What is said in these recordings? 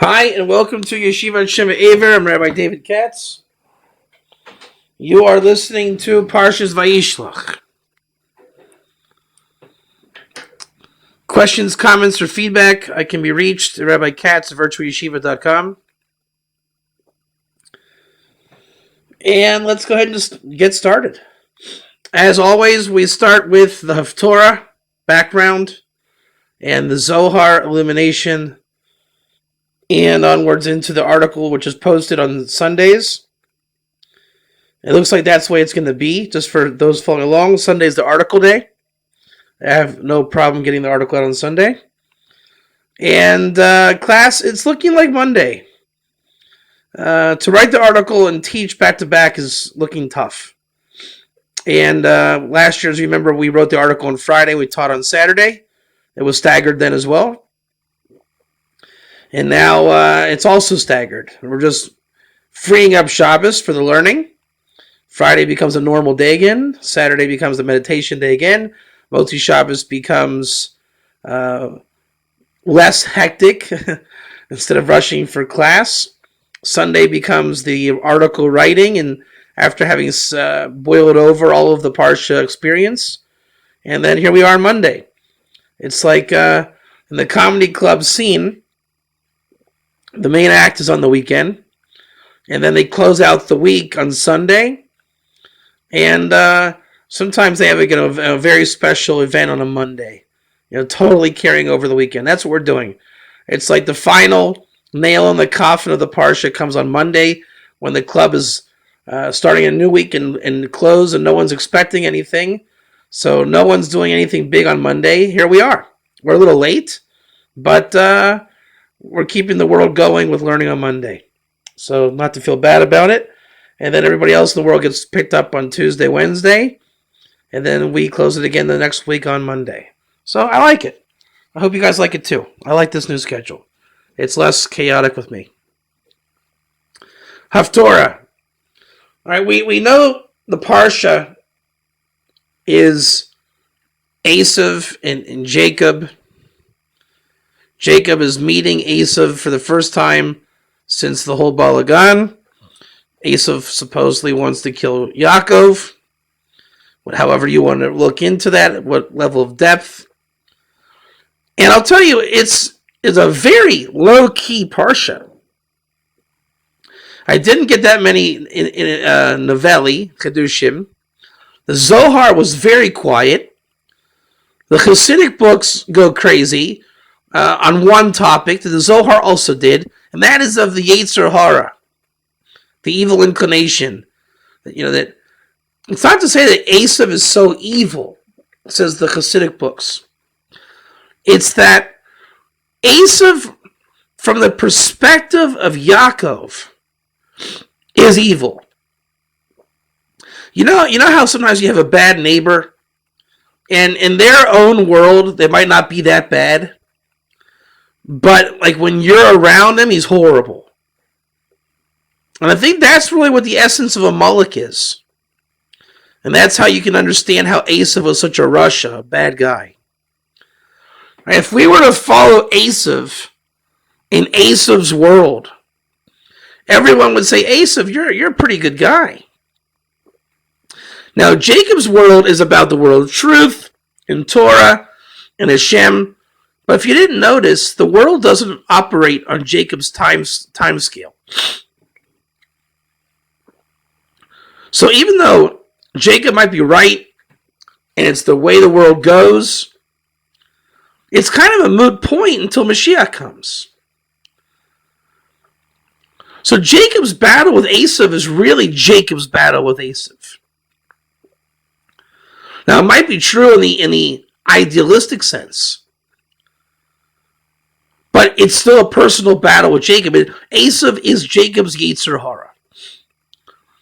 Hi, and welcome to Yeshiva Shema Aver. I'm Rabbi David Katz. You are listening to Parashas Vayishlach. Questions, comments, or feedback, I can be reached at Rabbi Katz at virtualyeshiva.com. And let's go ahead and just get started. As always, we start with the Torah background and the Zohar illumination, and onwards into the article, which is posted on Sundays. It looks like that's the way it's going to be, just for those following along. Sunday's the article day. I have no problem getting the article out on Sunday. And class, it's looking like Monday. To write the article and teach back-to-back is looking tough. And last year, as you remember, we wrote the article on Friday. We taught on Saturday. It was staggered then as well. And now it's also staggered. We're just freeing up Shabbos for the learning. Friday becomes a normal day again. Saturday becomes the meditation day again. Motzi Shabbos becomes less hectic instead of rushing for class. Sunday becomes the article writing, and after having boiled over all of the Parsha experience. And then here we are on Monday. It's like in the comedy club scene, the main act is on the weekend, and then they close out the week on Sunday, and sometimes they have a very special event on a Monday, totally carrying over the weekend. That's what we're doing. It's like the final nail in the coffin of the Parsha comes on Monday when the club is starting a new week and close, and no one's expecting anything, so no one's doing anything big on Monday. Here we are. We're a little late, but we're keeping the world going with learning on Monday. So not to feel bad about it. And then everybody else in the world gets picked up on Tuesday, Wednesday. And then we close it again the next week on Monday. So I like it. I hope you guys like it too. I like this new schedule. It's less chaotic with me. Haftorah. All right, we know the Parsha is Esav and Jacob. Jacob is meeting Esav for the first time since the whole balagan. Esav supposedly wants to kill Yaakov. However you want to look into that, what level of depth. And I'll tell you, it's a very low-key Parsha. I didn't get that many in Novelli, Chedushim. The Zohar was very quiet. The Hasidic books go crazy on one topic that the Zohar also did, and that is of the Yetzer Hara, the evil inclination. That it's not to say that Esav is so evil, says the Hasidic books. It's that Esav, from the perspective of Yaakov, is evil. You know how sometimes you have a bad neighbor, and in their own world, they might not be that bad. But like when you're around him, he's horrible. And I think that's really what the essence of a Amalek is. And that's how you can understand how Esav was such a Russia, a bad guy. Right, if we were to follow Esav in Esav's world, everyone would say, Esav, you're a pretty good guy. Now, Jacob's world is about the world of truth and Torah and Hashem. But if you didn't notice, the world doesn't operate on Jacob's time scale. So even though Jacob might be right, and it's the way the world goes, it's kind of a moot point until Mashiach comes. So Jacob's battle with Esav is really Jacob's battle with Esav. Now it might be true in the idealistic sense, but it's still a personal battle with Jacob. Esav is Jacob's Yetzer Hara.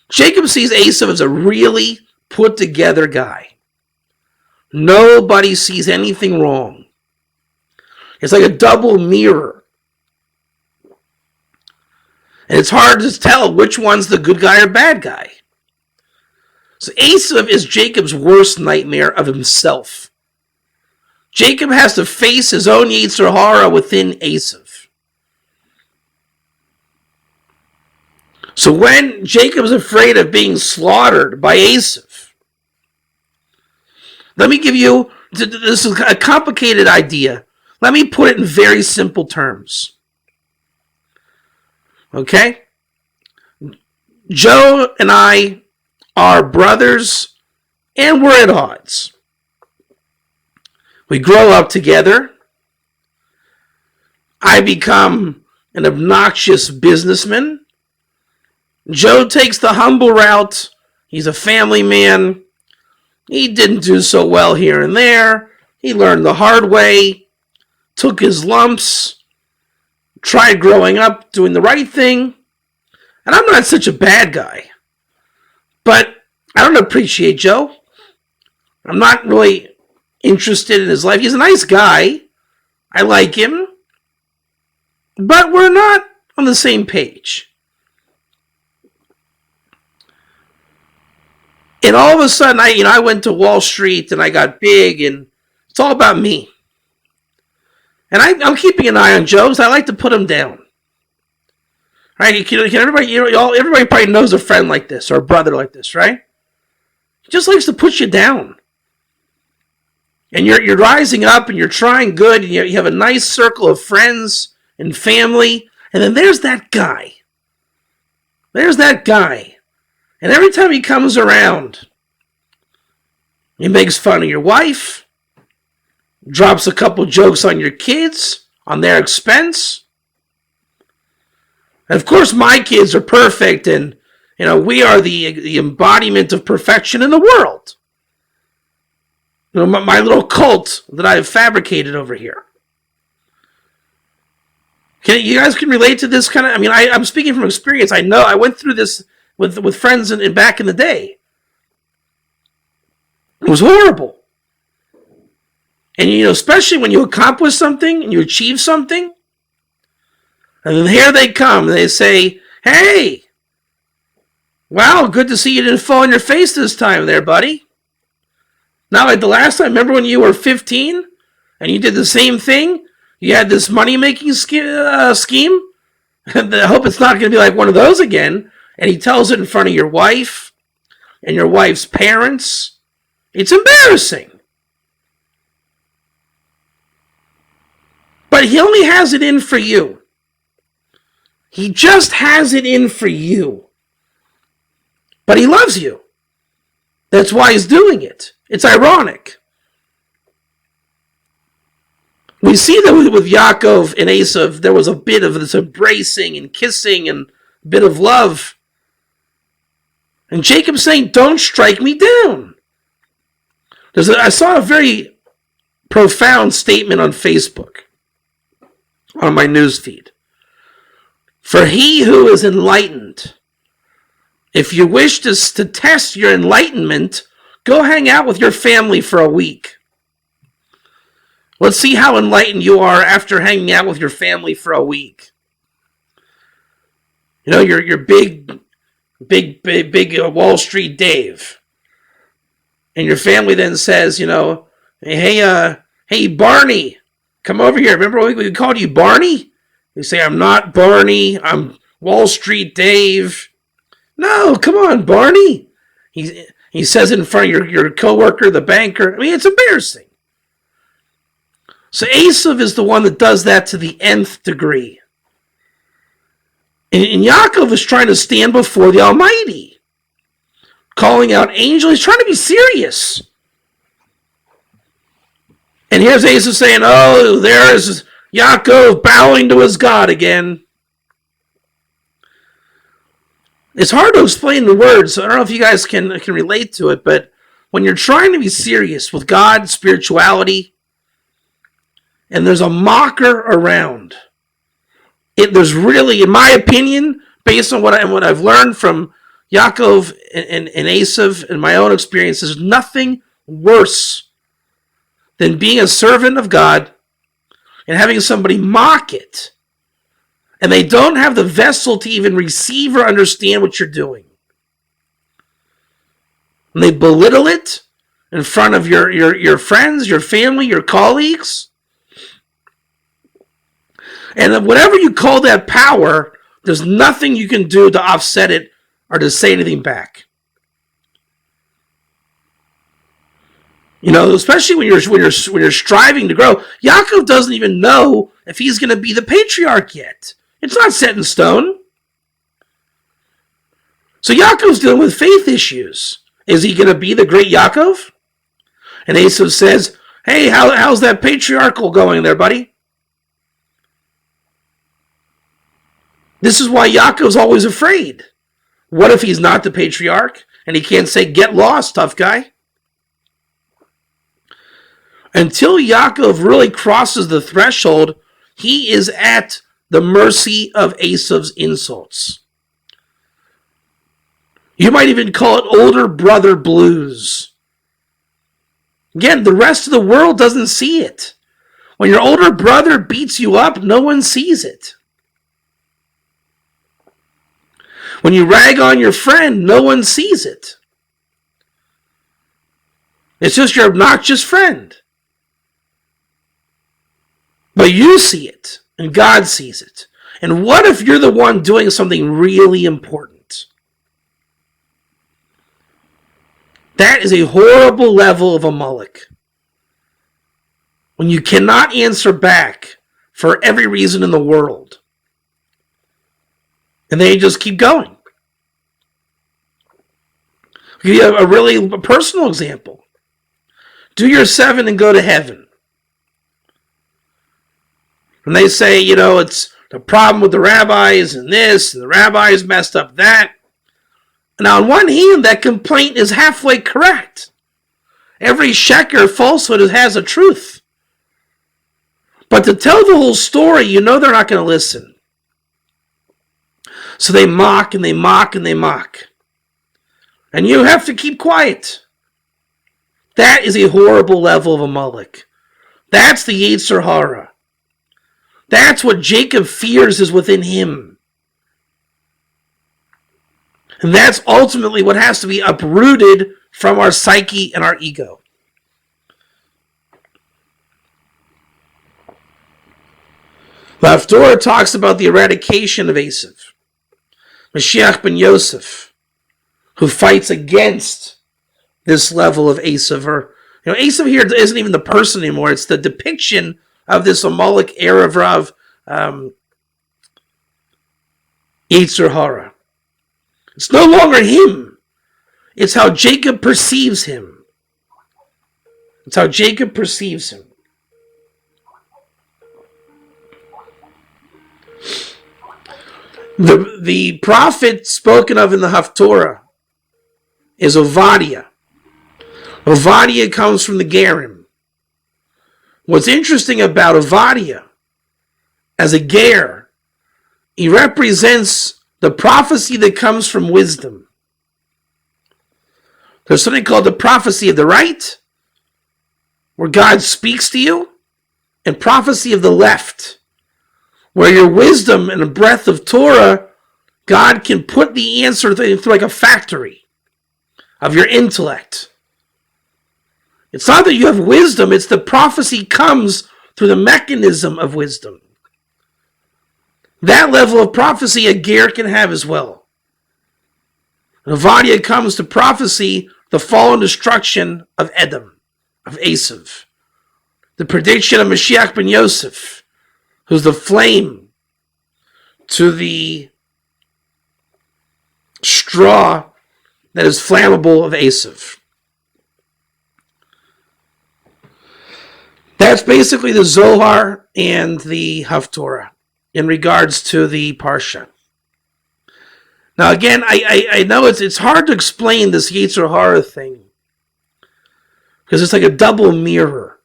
Jacob sees Esav as a really put-together guy. Nobody sees anything wrong. It's like a double mirror. And it's hard to tell which one's the good guy or bad guy. So Esav is Jacob's worst nightmare of himself. Jacob has to face his own Yetzer Hara within Esav. So when Jacob's afraid of being slaughtered by Esau, let me give you, this is a complicated idea. Let me put it in very simple terms. Okay? Joe and I are brothers, and we're at odds. We grow up together. I become an obnoxious businessman. Joe takes the humble route. He's a family man. He didn't do so well here and there. He learned the hard way, took his lumps, tried growing up, doing the right thing. And I'm not such a bad guy. But I don't appreciate Joe. I'm not really interested in his life. He's a nice guy. I like him. But we're not on the same page. And all of a sudden, I went to Wall Street and I got big, and it's all about me. And I'm keeping an eye on Joe because I like to put him down. Right? Everybody probably knows a friend like this or a brother like this, right? He just likes to put you down. And you're rising up and you're trying good, and you have a nice circle of friends and family, and then there's that guy. There's that guy. And every time he comes around, he makes fun of your wife, drops a couple jokes on your kids, on their expense. And of course, my kids are perfect, and we are the embodiment of perfection in the world. My little cult that I have fabricated over here. You guys can relate to this kind of? I'm speaking from experience. I know I went through this with friends and back in the day. It was horrible. And especially when you accomplish something and you achieve something, and then here they come and they say, "Hey, wow, good to see you didn't fall on your face this time there, buddy. Not like the last time. Remember when you were 15 and you did the same thing? You had this money-making scheme? I hope it's not going to be like one of those again." And he tells it in front of your wife and your wife's parents. It's embarrassing. But he only has it in for you. He just has it in for you. But he loves you. That's why he's doing it. It's ironic. We see that with Yaakov and Esau, there was a bit of this embracing and kissing and a bit of love. And Jacob's saying, "Don't strike me down." I saw a very profound statement on Facebook, on my news feed. "For he who is enlightened, if you wish to test your enlightenment, go hang out with your family for a week. Let's see how enlightened you are after hanging out with your family for a week. You're big Wall Street Dave. And your family then says, hey, Barney, come over here. Remember when we called you Barney? You say, "I'm not Barney. I'm Wall Street Dave." "No, come on, Barney." He says it in front of your coworker, the banker. It's embarrassing. So Esau is the one that does that to the nth degree. And Yaakov is trying to stand before the Almighty, calling out angels. He's trying to be serious. And here's Esau saying, "Oh, there's Yaakov bowing to his God again." It's hard to explain the words, so I don't know if you guys can relate to it, but when you're trying to be serious with God, spirituality, and there's a mocker around, there's really, in my opinion, based on what I've learned from Yaakov and Esau and my own experience, there's nothing worse than being a servant of God and having somebody mock it, and they don't have the vessel to even receive or understand what you're doing. And they belittle it in front of your friends, your family, your colleagues. And whatever you call that power, There's nothing you can do to offset it or to say anything back. Especially when you're striving to grow. Yaakov doesn't even know if he's going to be the patriarch yet. It's not set in stone. So Yaakov's dealing with faith issues. Is he going to be the great Yaakov? And Esav says, hey, how's that patriarchal going there, buddy? This is why Yaakov's always afraid. What if he's not the patriarch and he can't say, get lost, tough guy? Until Yaakov really crosses the threshold, he is at the mercy of Esav's insults. You might even call it older brother blues. Again, the rest of the world doesn't see it. When your older brother beats you up, no one sees it. When you rag on your friend, no one sees it. It's just your obnoxious friend. But you see it, and God sees it. And what if you're the one doing something really important? That is a horrible level of Amalek. When you cannot answer back for every reason in the world. And they just keep going. I'll give you a really personal example. Do your 7 and go to heaven. And they say, it's the problem with the rabbis and this, and the rabbis messed up that. Now, on one hand, that complaint is halfway correct. Every sheker falsehood has a truth. But to tell the whole story, they're not going to listen. So they mock and they mock and they mock. And you have to keep quiet. That is a horrible level of Amalek. That's the Yetzer Hara. That's what Jacob fears is within him. And that's ultimately what has to be uprooted from our psyche and our ego. The Torah talks about the eradication of Esav. Mashiach ben Yosef, who fights against this level of Esav. Or, Esav here isn't even the person anymore. It's the depiction of this Amalek Erev Rav Yetzer Hara. It's no longer him. It's how Jacob perceives him. It's how Jacob perceives him. The prophet spoken of in the Haftorah is Ovadia. Ovadia comes from the Gerim. What's interesting about Ovadia, as a Ger, he represents the prophecy that comes from wisdom. There's something called the prophecy of the right, where God speaks to you, and prophecy of the left, where your wisdom and a breath of Torah, God can put the answer through like a factory of your intellect. It's not that you have wisdom, it's the prophecy comes through the mechanism of wisdom. That level of prophecy a ger can have as well. And Ovadia comes to prophecy the fall and destruction of Edom, of Esav. The prediction of Mashiach ben Yosef, who's the flame to the straw that is flammable of Esav. That's basically the Zohar and the Haftorah in regards to the Parsha. Now again, I know it's hard to explain this Yetzer Hara thing because it's like a double mirror.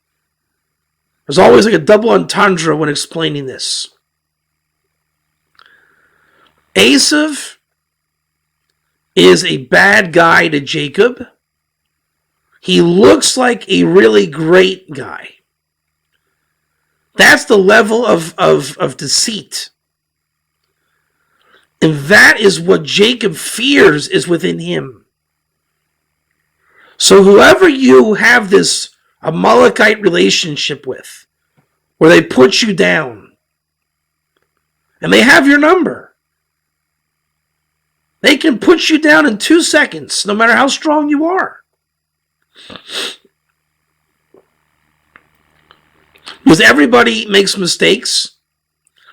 There's always like a double entendre when explaining this. Esav is a bad guy to Jacob. He looks like a really great guy. That's the level of deceit. And that is what Jacob fears is within him. So whoever you have this Amalekite relationship with, where they put you down, and they have your number, They can put you down in 2 seconds, no matter how strong you are. Because everybody makes mistakes,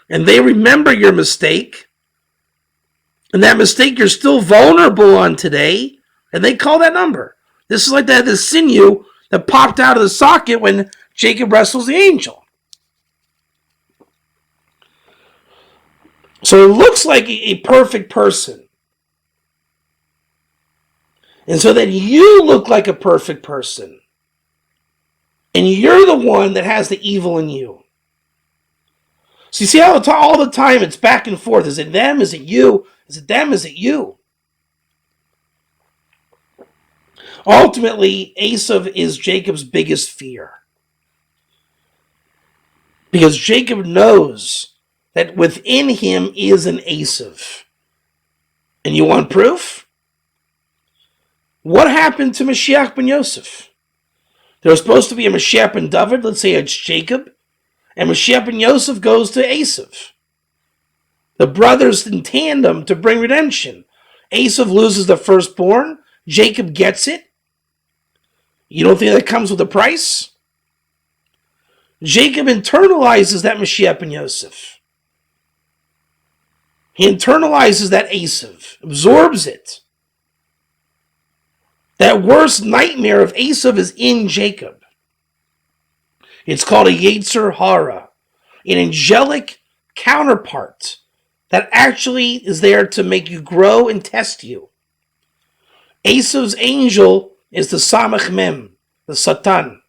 and they remember your mistake, and that mistake you're still vulnerable on today, and they call that number. This is like the sinew that popped out of the socket when Jacob wrestles the angel. So it looks like a perfect person. And so then you look like a perfect person. And you're the one that has the evil in you. So you see how all the time it's back and forth. Is it them? Is it you? Is it them? Is it you? Ultimately, Esav is Jacob's biggest fear. Because Jacob knows that within him is an Esav. And you want proof? What happened to Mashiach ben Yosef? There was supposed to be a Mashiach ben David, let's say it's Jacob, and Mashiach ben Yosef goes to Esav. The brothers in tandem to bring redemption. Esav loses the firstborn, Jacob gets it. You don't think that comes with a price? Jacob internalizes that Mashiach ben Yosef. He internalizes that Esav, absorbs it. That worst nightmare of Esav is in Jacob. It's called a Yetzer Hara, an angelic counterpart that actually is there to make you grow and test you. Esav's angel is the Samach Mem, the Satan.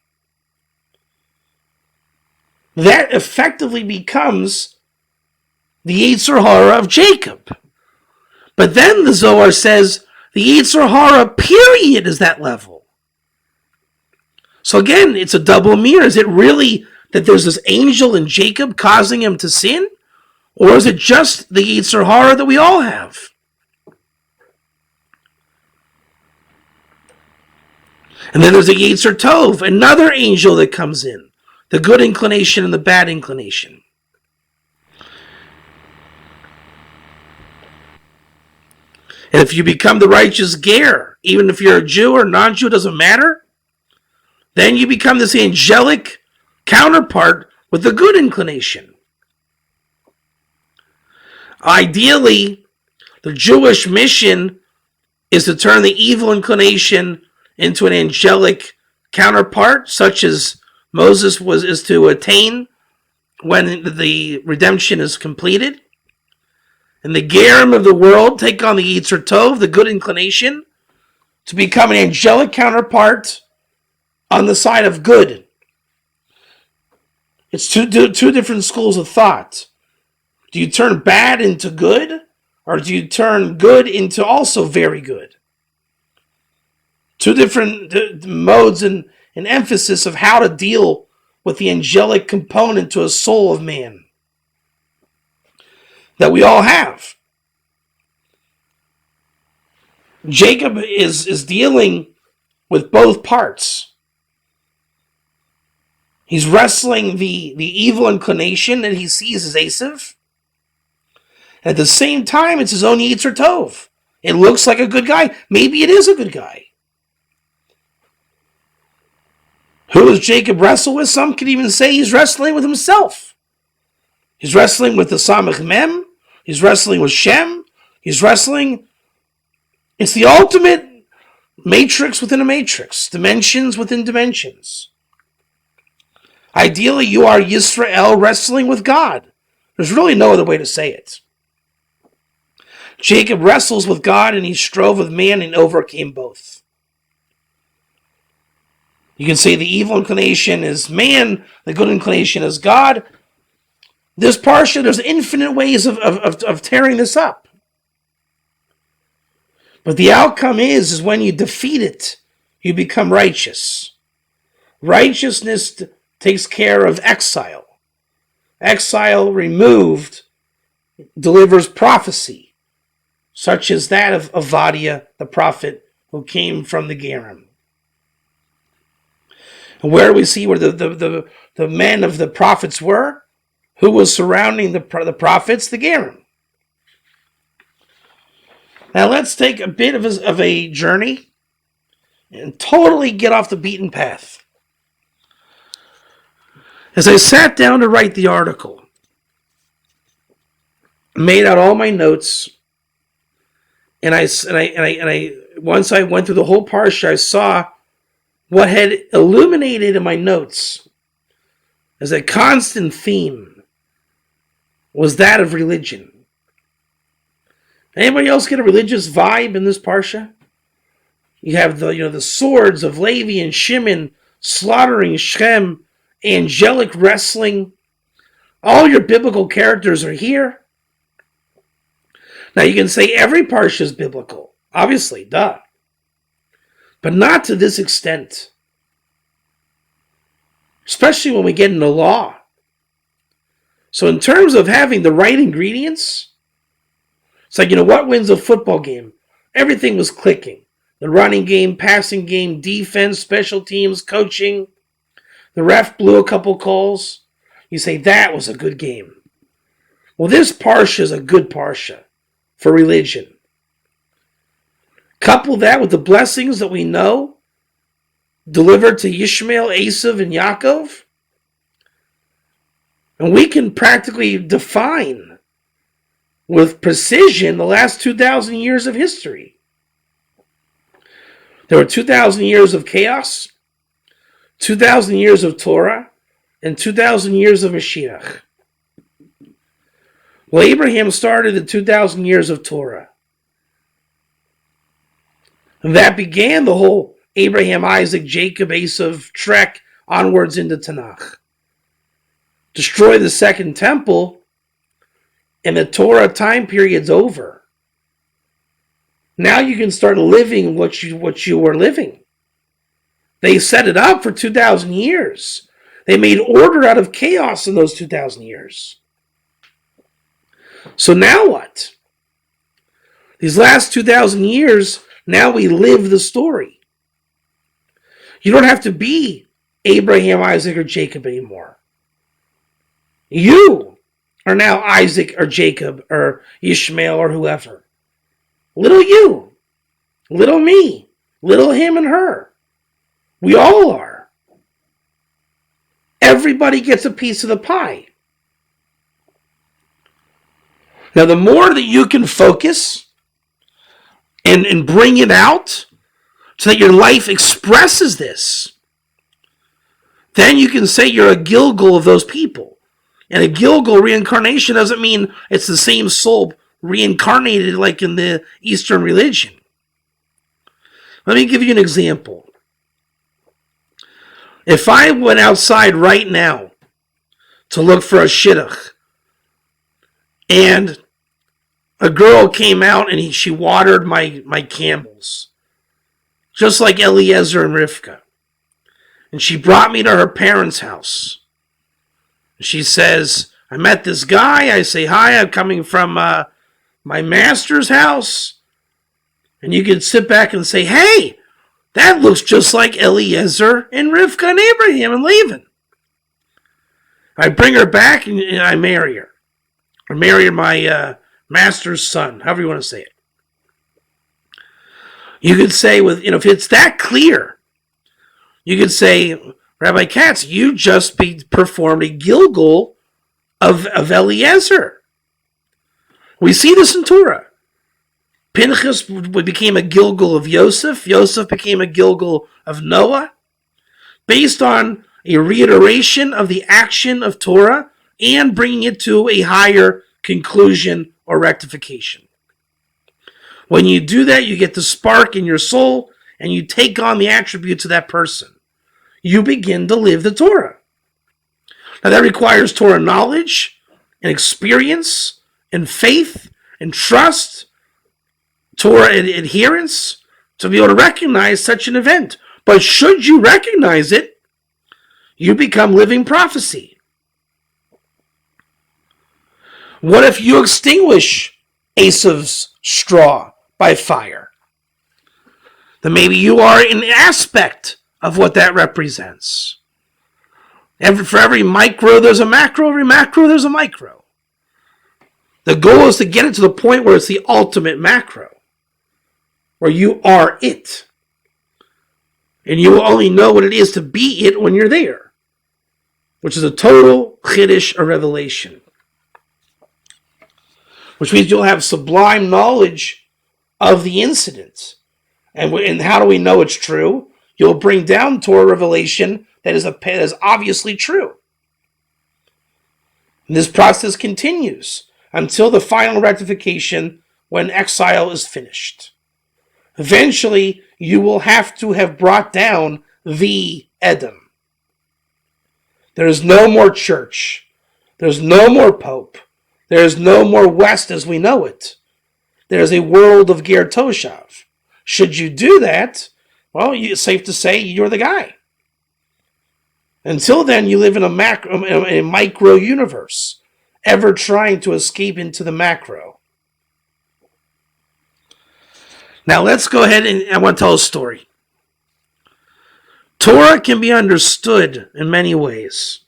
That effectively becomes the Yetzer Hara of Jacob. But then the Zohar says the Yetzer Hara period is that level. So again, it's a double mirror. Is it really that there's this angel in Jacob causing him to sin? Or is it just the Yetzer Hara that we all have? And then there's a Yetzer Tov, another angel that comes in. The good inclination and the bad inclination. And if you become the righteous ger, even if you're a Jew or non-Jew, it doesn't matter, then you become this angelic counterpart with the good inclination. Ideally, the Jewish mission is to turn the evil inclination into an angelic counterpart, such as Moses is to attain when the redemption is completed. And the Gerim of the world take on the Yetzer Tov, the good inclination, to become an angelic counterpart on the side of good. It's two different schools of thought. Do you turn bad into good, or do you turn good into also very good? Two different modes and emphasis of how to deal with the angelic component to a soul of man that we all have. Jacob is dealing with both parts. He's wrestling the evil inclination that he sees as Esav. At the same time, it's his own Yetzer Tov. It looks like a good guy. Maybe it is a good guy. Who does Jacob wrestle with? Some could even say he's wrestling with himself. He's wrestling with the Samach Mem. He's wrestling with Shem. He's wrestling. It's the ultimate matrix within a matrix. Dimensions within dimensions. Ideally, you are Yisrael wrestling with God. There's really no other way to say it. Jacob wrestles with God and he strove with man and overcame both. You can say the evil inclination is man, the good inclination is God. This parsha, there's infinite ways of tearing this up. But the outcome is when you defeat it, you become righteous. Righteousness takes care of exile. Exile removed delivers prophecy, such as that of Avadia, the prophet who came from the Gerim. And where we see where the men of the prophets were, who was surrounding the prophets? The Gerim. Now let's take a bit of a journey and totally get off the beaten path. As I sat down to write the article, made out all my notes, and I once I went through the whole parsha, I saw what had illuminated in my notes as a constant theme was that of religion. Anybody else get a religious vibe in this parsha? You have the swords of Levi and Shimon slaughtering Shem, angelic wrestling. All your biblical characters are here. Now you can say every parsha is biblical, obviously, duh. But not to this extent. Especially when we get into law. So in terms of having the right ingredients, it's like, what wins a football game? Everything was clicking. The running game, passing game, defense, special teams, coaching. The ref blew a couple calls. You say, that was a good game. Well, this parsha is a good parsha for religion. Couple that with the blessings that we know delivered to Ishmael, Esav, and Yaakov, and we can practically define with precision the last 2,000 years of history. There were 2,000 years of chaos, 2,000 years of Torah, and 2,000 years of Mashiach. Well, Abraham started the 2,000 years of Torah. And that began the whole Abraham, Isaac, Jacob, Esav trek onwards into Tanakh. Destroy the second temple, and the Torah time period's over. Now you can start living what you were living. They set it up for 2,000 years. They made order out of chaos in those 2,000 years. So now what? These last 2,000 years, now we live the story. You don't have to be Abraham, Isaac, or Jacob anymore. You are now Isaac or Jacob or Ishmael or whoever. Little you, little me, little him and her. We all are. Everybody gets a piece of the pie. Now, the more that you can focus and bring it out so that your life expresses this, then you can say you're a Gilgal of those people. And a Gilgal reincarnation doesn't mean it's the same soul reincarnated like in the Eastern religion. Let me give you an example. If I went outside right now to look for a shidduch, and a girl came out and she watered my camels, just like Eliezer and Rivka, and she brought me to her parents' house. She says, I met this guy. I say, hi, I'm coming from my master's house. And you can sit back and say, hey, that looks just like Eliezer and Rivka and Abraham and Laban. I bring her back and I marry her. I marry my master's son, however you want to say it. You could say, if it's that clear, you could say, Rabbi Katz, you just performed a Gilgal of Eliezer. We see this in Torah. Pinchas became a Gilgal of Yosef. Yosef became a Gilgal of Noah. Based on a reiteration of the action of Torah and bringing it to a higher conclusion or rectification. When you do that, you get the spark in your soul and you take on the attributes of that person. You begin to live the Torah. Now that requires Torah knowledge and experience and faith and trust, Torah adherence to be able to recognize such an event. But should you recognize it, you become living prophecy. What if you extinguish Esav's straw by fire? Then maybe you are an aspect of what that represents. For every micro, there's a macro. Every macro, there's a micro. The goal is to get it to the point where it's the ultimate macro. where you are it. And you will only know what it is to be it when you're there, which is a total chiddush or revelation. Which means you'll have sublime knowledge of the incident. And how do we know it's true? You'll bring down Torah revelation that is obviously true. And this process continues until the final rectification when exile is finished. Eventually, you will have to have brought down the Edom. There is no more church. There's no more pope. There is no more West as we know it. There is a world of Ger Toshav. Should you do that, well, it's safe to say you're the guy. Until then, you live in a micro universe, ever trying to escape into the macro. Now let's go ahead and I want to tell a story. Torah can be understood in many ways.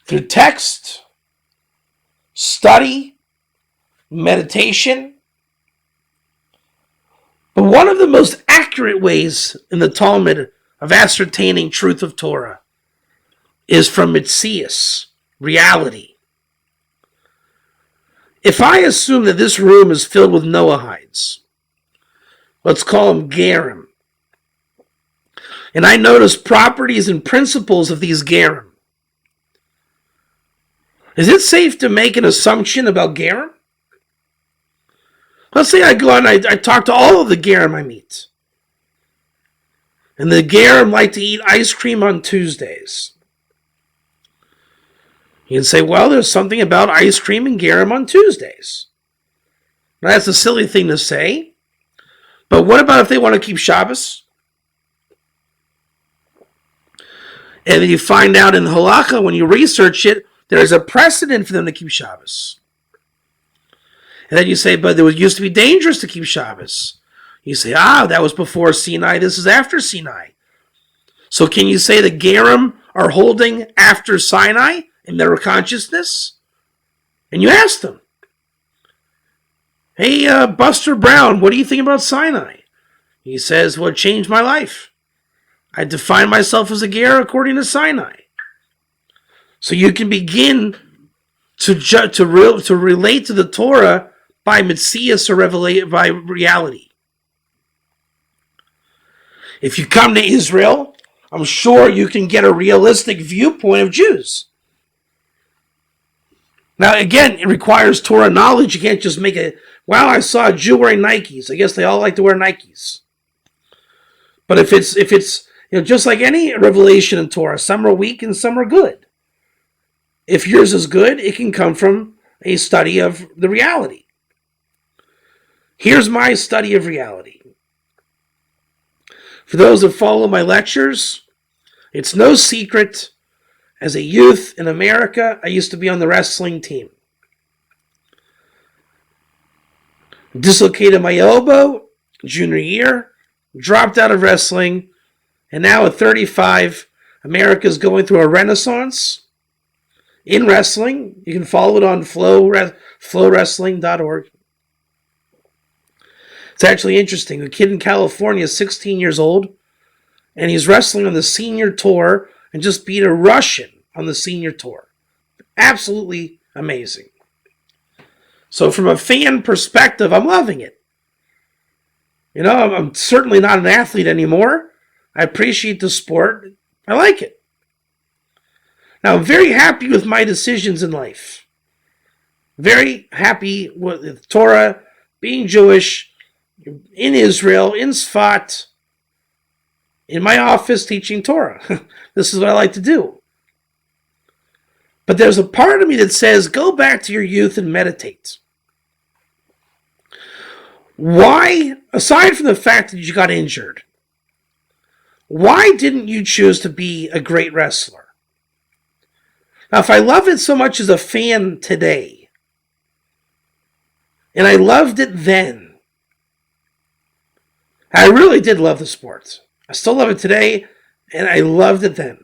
Through text, study, meditation. But one of the most accurate ways in the Talmud of ascertaining truth of Torah is from Mitzias, reality. If I assume that this room is filled with Noahides, let's call them Gerim, and I notice properties and principles of these Gerim, is it safe to make an assumption about Gerim? Let's say I go out and I talk to all of the Gerim I meet. And the Gerim like to eat ice cream on Tuesdays. You can say, well, there's something about ice cream and Gerim on Tuesdays. Now, that's a silly thing to say. But what about if they want to keep Shabbos? And then you find out in Halacha, when you research it, there's a precedent for them to keep Shabbos. And then you say, but it used to be dangerous to keep Shabbos. You say, that was before Sinai, this is after Sinai. So can you say the Gerim are holding after Sinai in their consciousness? And you ask them, hey, Buster Brown, what do you think about Sinai? He says, well, it changed my life. I define myself as a Ger according to Sinai. So you can begin to relate to the Torah by Mitzias or by reality. If you come to Israel, I'm sure you can get a realistic viewpoint of Jews. Now, again, it requires Torah knowledge. You can't just make I saw a Jew wearing Nikes. I guess they all like to wear Nikes. But if it's just like any revelation in Torah, some are weak and some are good. If yours is good, it can come from a study of the reality. Here's my study of reality. For those that follow my lectures, it's no secret, as a youth in America, I used to be on the wrestling team. Dislocated my elbow, junior year, dropped out of wrestling, and now at 35, America's going through a renaissance in wrestling. You can follow it on flowwrestling.org. It's actually interesting. A kid in California is 16 years old, and he's wrestling on the senior tour and just beat a Russian on the senior tour. Absolutely amazing. So from a fan perspective, I'm loving it. I'm certainly not an athlete anymore. I appreciate the sport. I like it. Now, I'm very happy with my decisions in life. Very happy with Torah, being Jewish, in Israel, in Sfat, in my office teaching Torah. This is what I like to do. But there's a part of me that says, go back to your youth and meditate. Why, aside from the fact that you got injured, why didn't you choose to be a great wrestler? Now, if I love it so much as a fan today, and I loved it then, I really did love the sport. I still love it today, and I loved it then.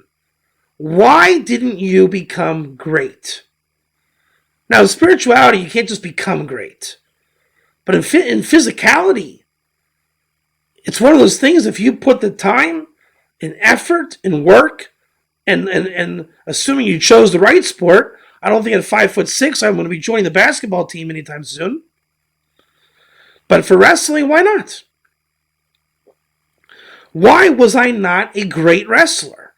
Why didn't you become great? Now, in spirituality, you can't just become great. But in physicality, it's one of those things, if you put the time and effort and work, and assuming you chose the right sport, I don't think at 5'6" I'm going to be joining the basketball team anytime soon. But for wrestling, why not? Why was I not a great wrestler?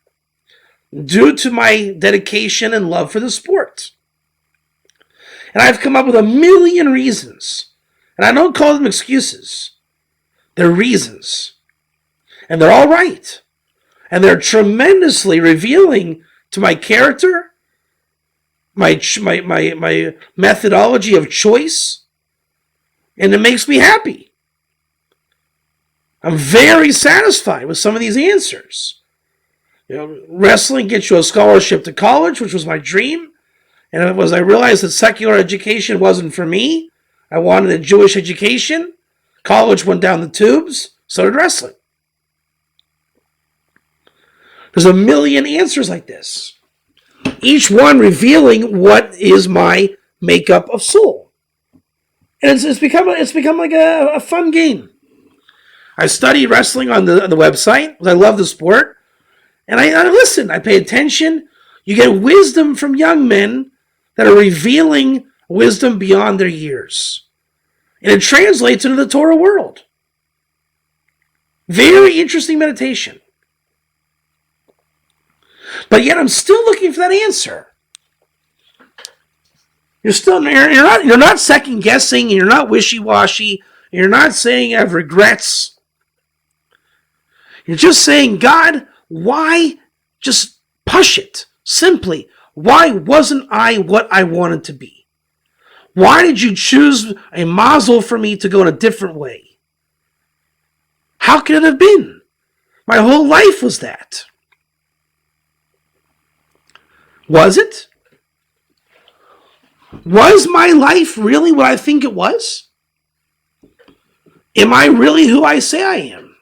Due to my dedication and love for the sport. And I've come up with a million reasons. And I don't call them excuses. They're reasons. And they're all right. And they're tremendously revealing to my character, my methodology of choice, and it makes me happy. I'm very satisfied with some of these answers. Wrestling gets you a scholarship to college, which was my dream. And it was, I realized that secular education wasn't for me. I wanted a Jewish education. College went down the tubes. So did wrestling. There's a million answers like this. Each one revealing what is my makeup of soul. And it's become like a fun game. I study wrestling on the website because I love the sport. And I listen, I pay attention. You get wisdom from young men that are revealing wisdom beyond their years. And it translates into the Torah world. Very interesting meditation. But yet I'm still looking for that answer. You're not second guessing, and you're not wishy-washy, and you're not saying I have regrets. You're just saying, God, why just push it? Simply, why wasn't I what I wanted to be? Why did you choose a mazel for me to go in a different way? How could it have been? My whole life was that. Was it? Was my life really what I think it was? Am I really who I say I am?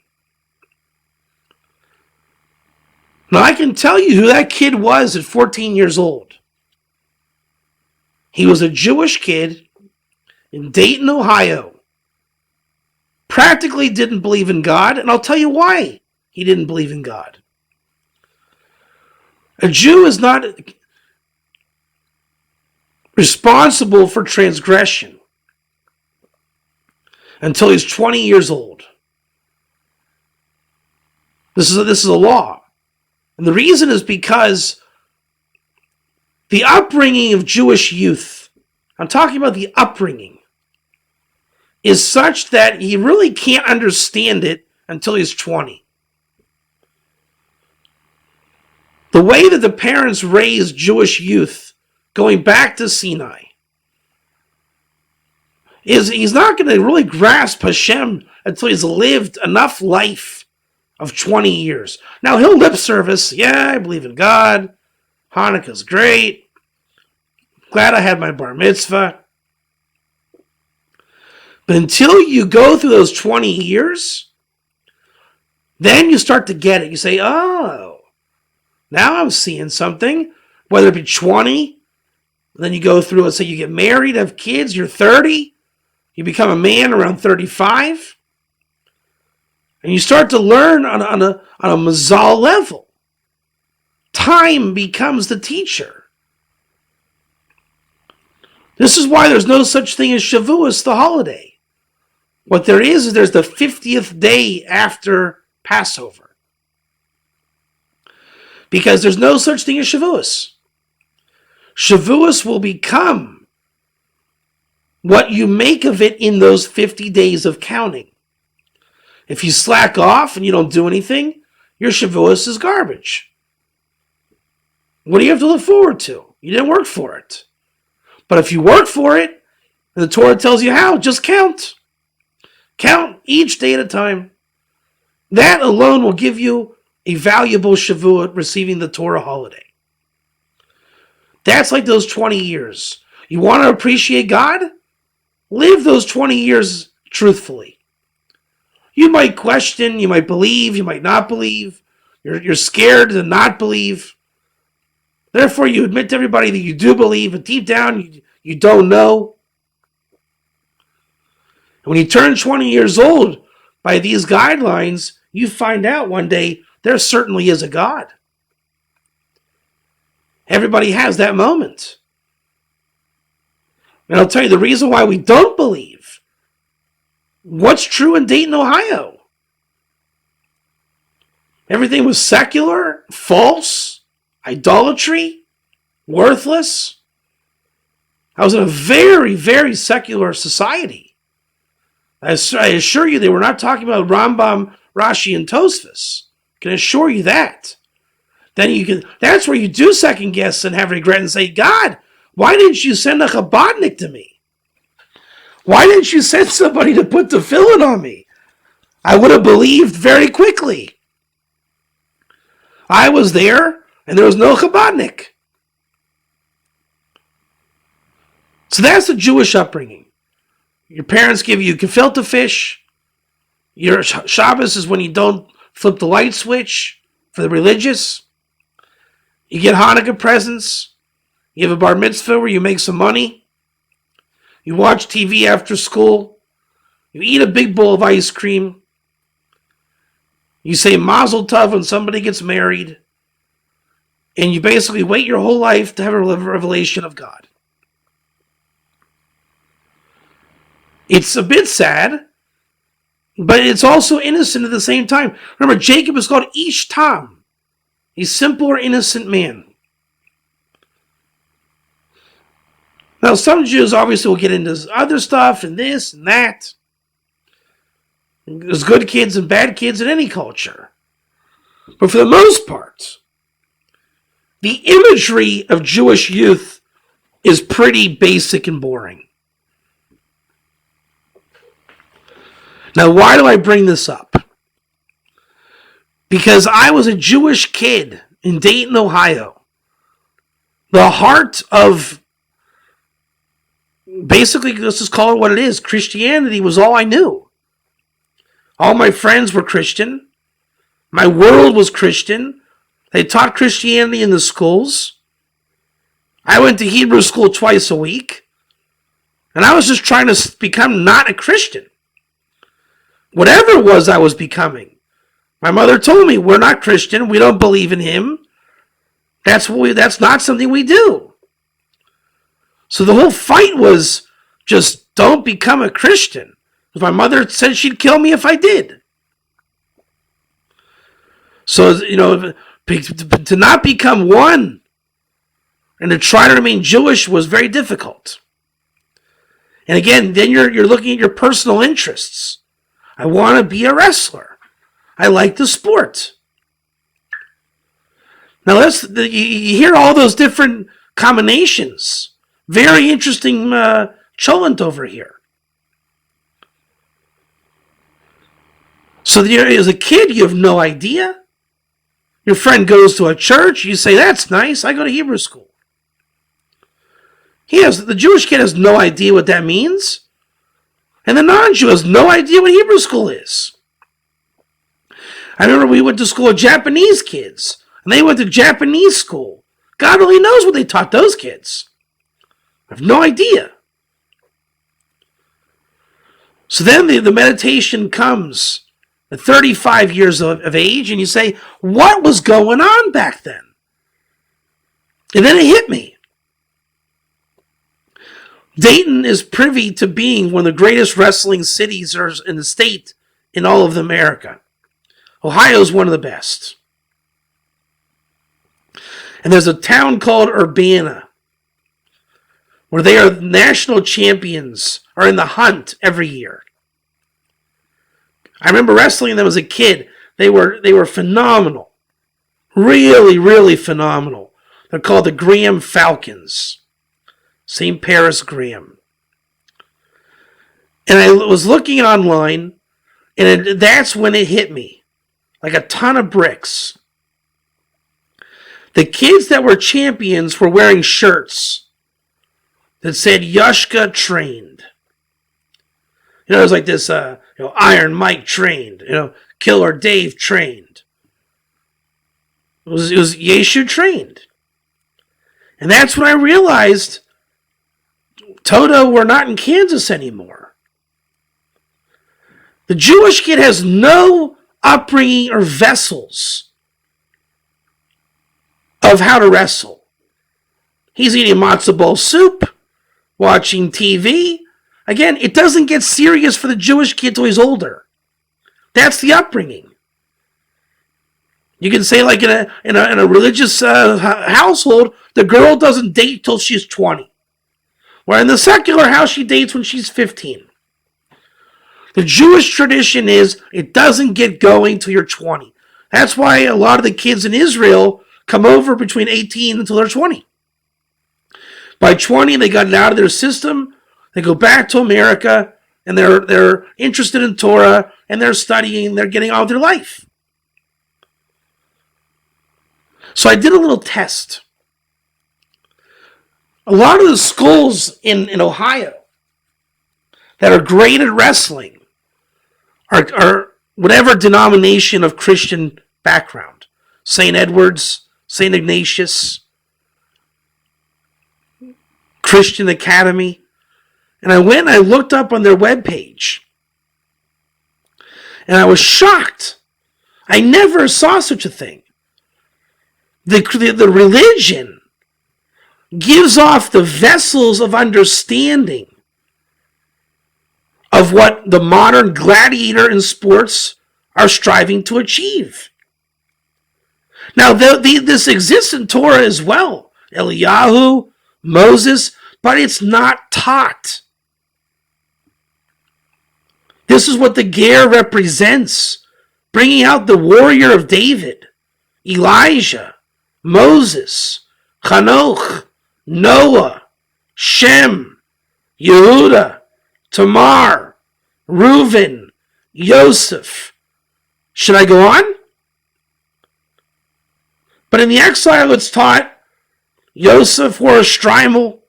Now, I can tell you who that kid was at 14 years old. He was a Jewish kid in Dayton, Ohio. Practically didn't believe in God, and I'll tell you why he didn't believe in God. A Jew is not responsible for transgression until he's 20 years old. This is a law. And the reason is because the upbringing of Jewish youth, I'm talking about the upbringing, is such that he really can't understand it until he's 20. The way that the parents raised Jewish youth going back to Sinai is he's not going to really grasp Hashem until he's lived enough life of 20 years. Now, he'll lip service, yeah, I believe in God, Hanukkah's great, glad I had my bar mitzvah. But until you go through those 20 years, then you start to get it. You say, oh, now I'm seeing something, whether it be 20, then you go through and say you get married, have kids, you're 30, you become a man around 35, and you start to learn on a mazal level. Time becomes the teacher. This is why there's no such thing as Shavuos, the holiday. What there is there's the 50th day after Passover. Because there's no such thing as Shavuos. Shavuos will become what you make of it in those 50 days of counting. If you slack off and you don't do anything, your Shavuos is garbage. What do you have to look forward to? You didn't work for it. But if you work for it, and the Torah tells you how, just count. Count each day at a time. That alone will give you a valuable Shavuot receiving the Torah holiday. That's like those 20 years. You want to appreciate God? Live those 20 years truthfully. You might question, you might believe, you might not believe. You're scared to not believe. Therefore, you admit to everybody that you do believe, but deep down, you don't know. And when you turn 20 years old, by these guidelines, you find out one day there certainly is a God. Everybody has that moment. And I'll tell you the reason why we don't believe what's true in Dayton, Ohio. Everything was secular, false, idolatry, worthless. I was in a very, very secular society. I assure you they were not talking about Rambam, Rashi, and Tosfos. I can assure you that. Then that's where you do second guess and have regret and say, God, why didn't you send a Chabadnik to me? Why didn't you send somebody to put the tefillin on me? I would have believed very quickly. I was there, and there was no Chabadnik. So that's the Jewish upbringing. Your parents give you gefilte fish. Your Shabbos is when you don't flip the light switch for the religious. You get Hanukkah presents. You have a bar mitzvah where you make some money. You watch TV after school. You eat a big bowl of ice cream. You say Mazel Tov when somebody gets married. And you basically wait your whole life to have a revelation of God. It's a bit sad, but it's also innocent at the same time. Remember, Jacob is called Ish Tam, a simple or innocent man. Now, some Jews obviously will get into other stuff and this and that. There's good kids and bad kids in any culture. But for the most part, the imagery of Jewish youth is pretty basic and boring. Now, why do I bring this up? Because I was a Jewish kid in Dayton, Ohio. The heart of, basically, let's just call it what it is, Christianity was all I knew. All my friends were Christian. My world was Christian. They taught Christianity in the schools. I went to Hebrew school twice a week. And I was just trying to become not a Christian. Whatever it was I was becoming. My mother told me, we're not Christian. We don't believe in him. That's not something we do. So the whole fight was just don't become a Christian. My mother said she'd kill me if I did. So, to not become one and to try to remain Jewish was very difficult. And again, then you're looking at your personal interests. I want to be a wrestler. I like the sport. Now, you hear all those different combinations. Very interesting cholent over here. So as a kid, you have no idea. Your friend goes to a church. You say, that's nice. I go to Hebrew school. The Jewish kid has no idea what that means. And the non-Jew has no idea what Hebrew school is. I remember we went to school with Japanese kids. And they went to Japanese school. God only knows what they taught those kids. I have no idea. So then the meditation comes at 35 years of age, and you say, what was going on back then? And then it hit me. Dayton is privy to being one of the greatest wrestling cities in the state in all of America. Ohio is one of the best. And there's a town called Urbana, where they are national champions, are in the hunt every year. I remember wrestling them as a kid. They were phenomenal. Really, really phenomenal. They're called the Graham Falcons. St. Paris Graham. And I was looking online, and that's when it hit me. Like a ton of bricks. The kids that were champions were wearing shirts that said Yushka trained. It was like this, Iron Mike trained. Killer Dave trained. It was Yeshu trained. And that's when I realized Toto were not in Kansas anymore. The Jewish kid has no upbringing or vessels of how to wrestle. He's eating matzo ball soup, watching TV. Again, it doesn't get serious for the Jewish kid till he's older. That's the upbringing. You can say, like in a religious household, the girl doesn't date till she's 20. Where in the secular house, she dates when she's 15. The Jewish tradition is it doesn't get going till you're 20. That's why a lot of the kids in Israel come over between 18 until they're 20. By 20, they got it out of their system. They go back to America, and they're interested in Torah, and they're studying, they're getting on with their life. So I did a little test. A lot of the schools in Ohio that are great at wrestling are whatever denomination of Christian background. St. Edward's, St. Ignatius, Christian Academy. And I went and I looked up on their webpage. And I was shocked. I never saw such a thing. The religion gives off the vessels of understanding of what the modern gladiator in sports are striving to achieve. Now, this exists in Torah as well. Eliyahu, Moses, but it's not taught. This is what the ger represents, bringing out the warrior of David, Elijah, Moses, Chanoch, Noah, Shem, Yehuda, Tamar, Reuven, Yosef. Should I go on? But in the exile it's taught Yosef wore a strimal.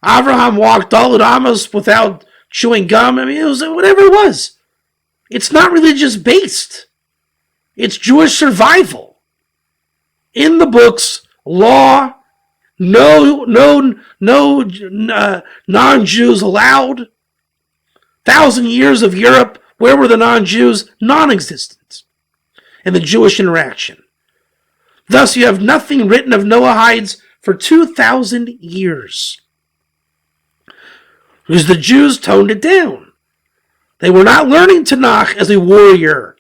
Abraham walked all Amos without chewing gum. I mean, it was whatever it was. It's not religious based. It's Jewish survival. In the books, law, no non-Jews allowed. 1,000 years of Europe, where were the non-Jews? Non-existent in the Jewish interaction. Thus, you have nothing written of Noahides for 2,000 years. Because the Jews toned it down. They were not learning Tanakh as a warrior.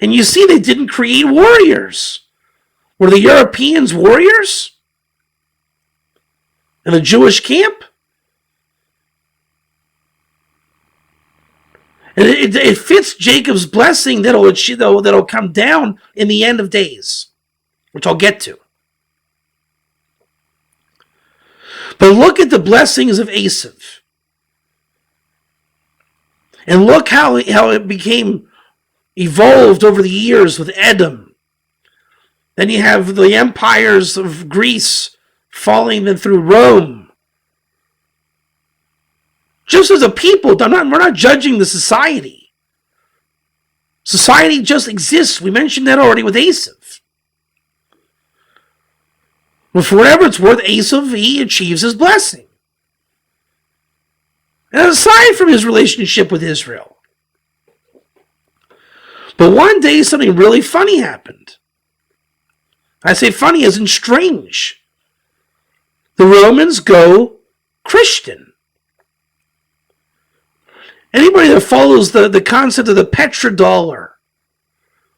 And you see, they didn't create warriors. Were the Europeans warriors? In the Jewish camp? And it fits Jacob's blessing that'll come down in the end of days, which I'll get to. But look at the blessings of Esav. And look how it became evolved over the years with Edom. Then you have the empires of Greece falling then through Rome. Just as a people, we're not judging the society. Society just exists. We mentioned that already with Esav. But for whatever it's worth, Esav, he achieves his blessing. And aside from his relationship with Israel. But one day something really funny happened. I say funny as in strange. The Romans go Christian. Anybody that follows the concept of the petrodollar,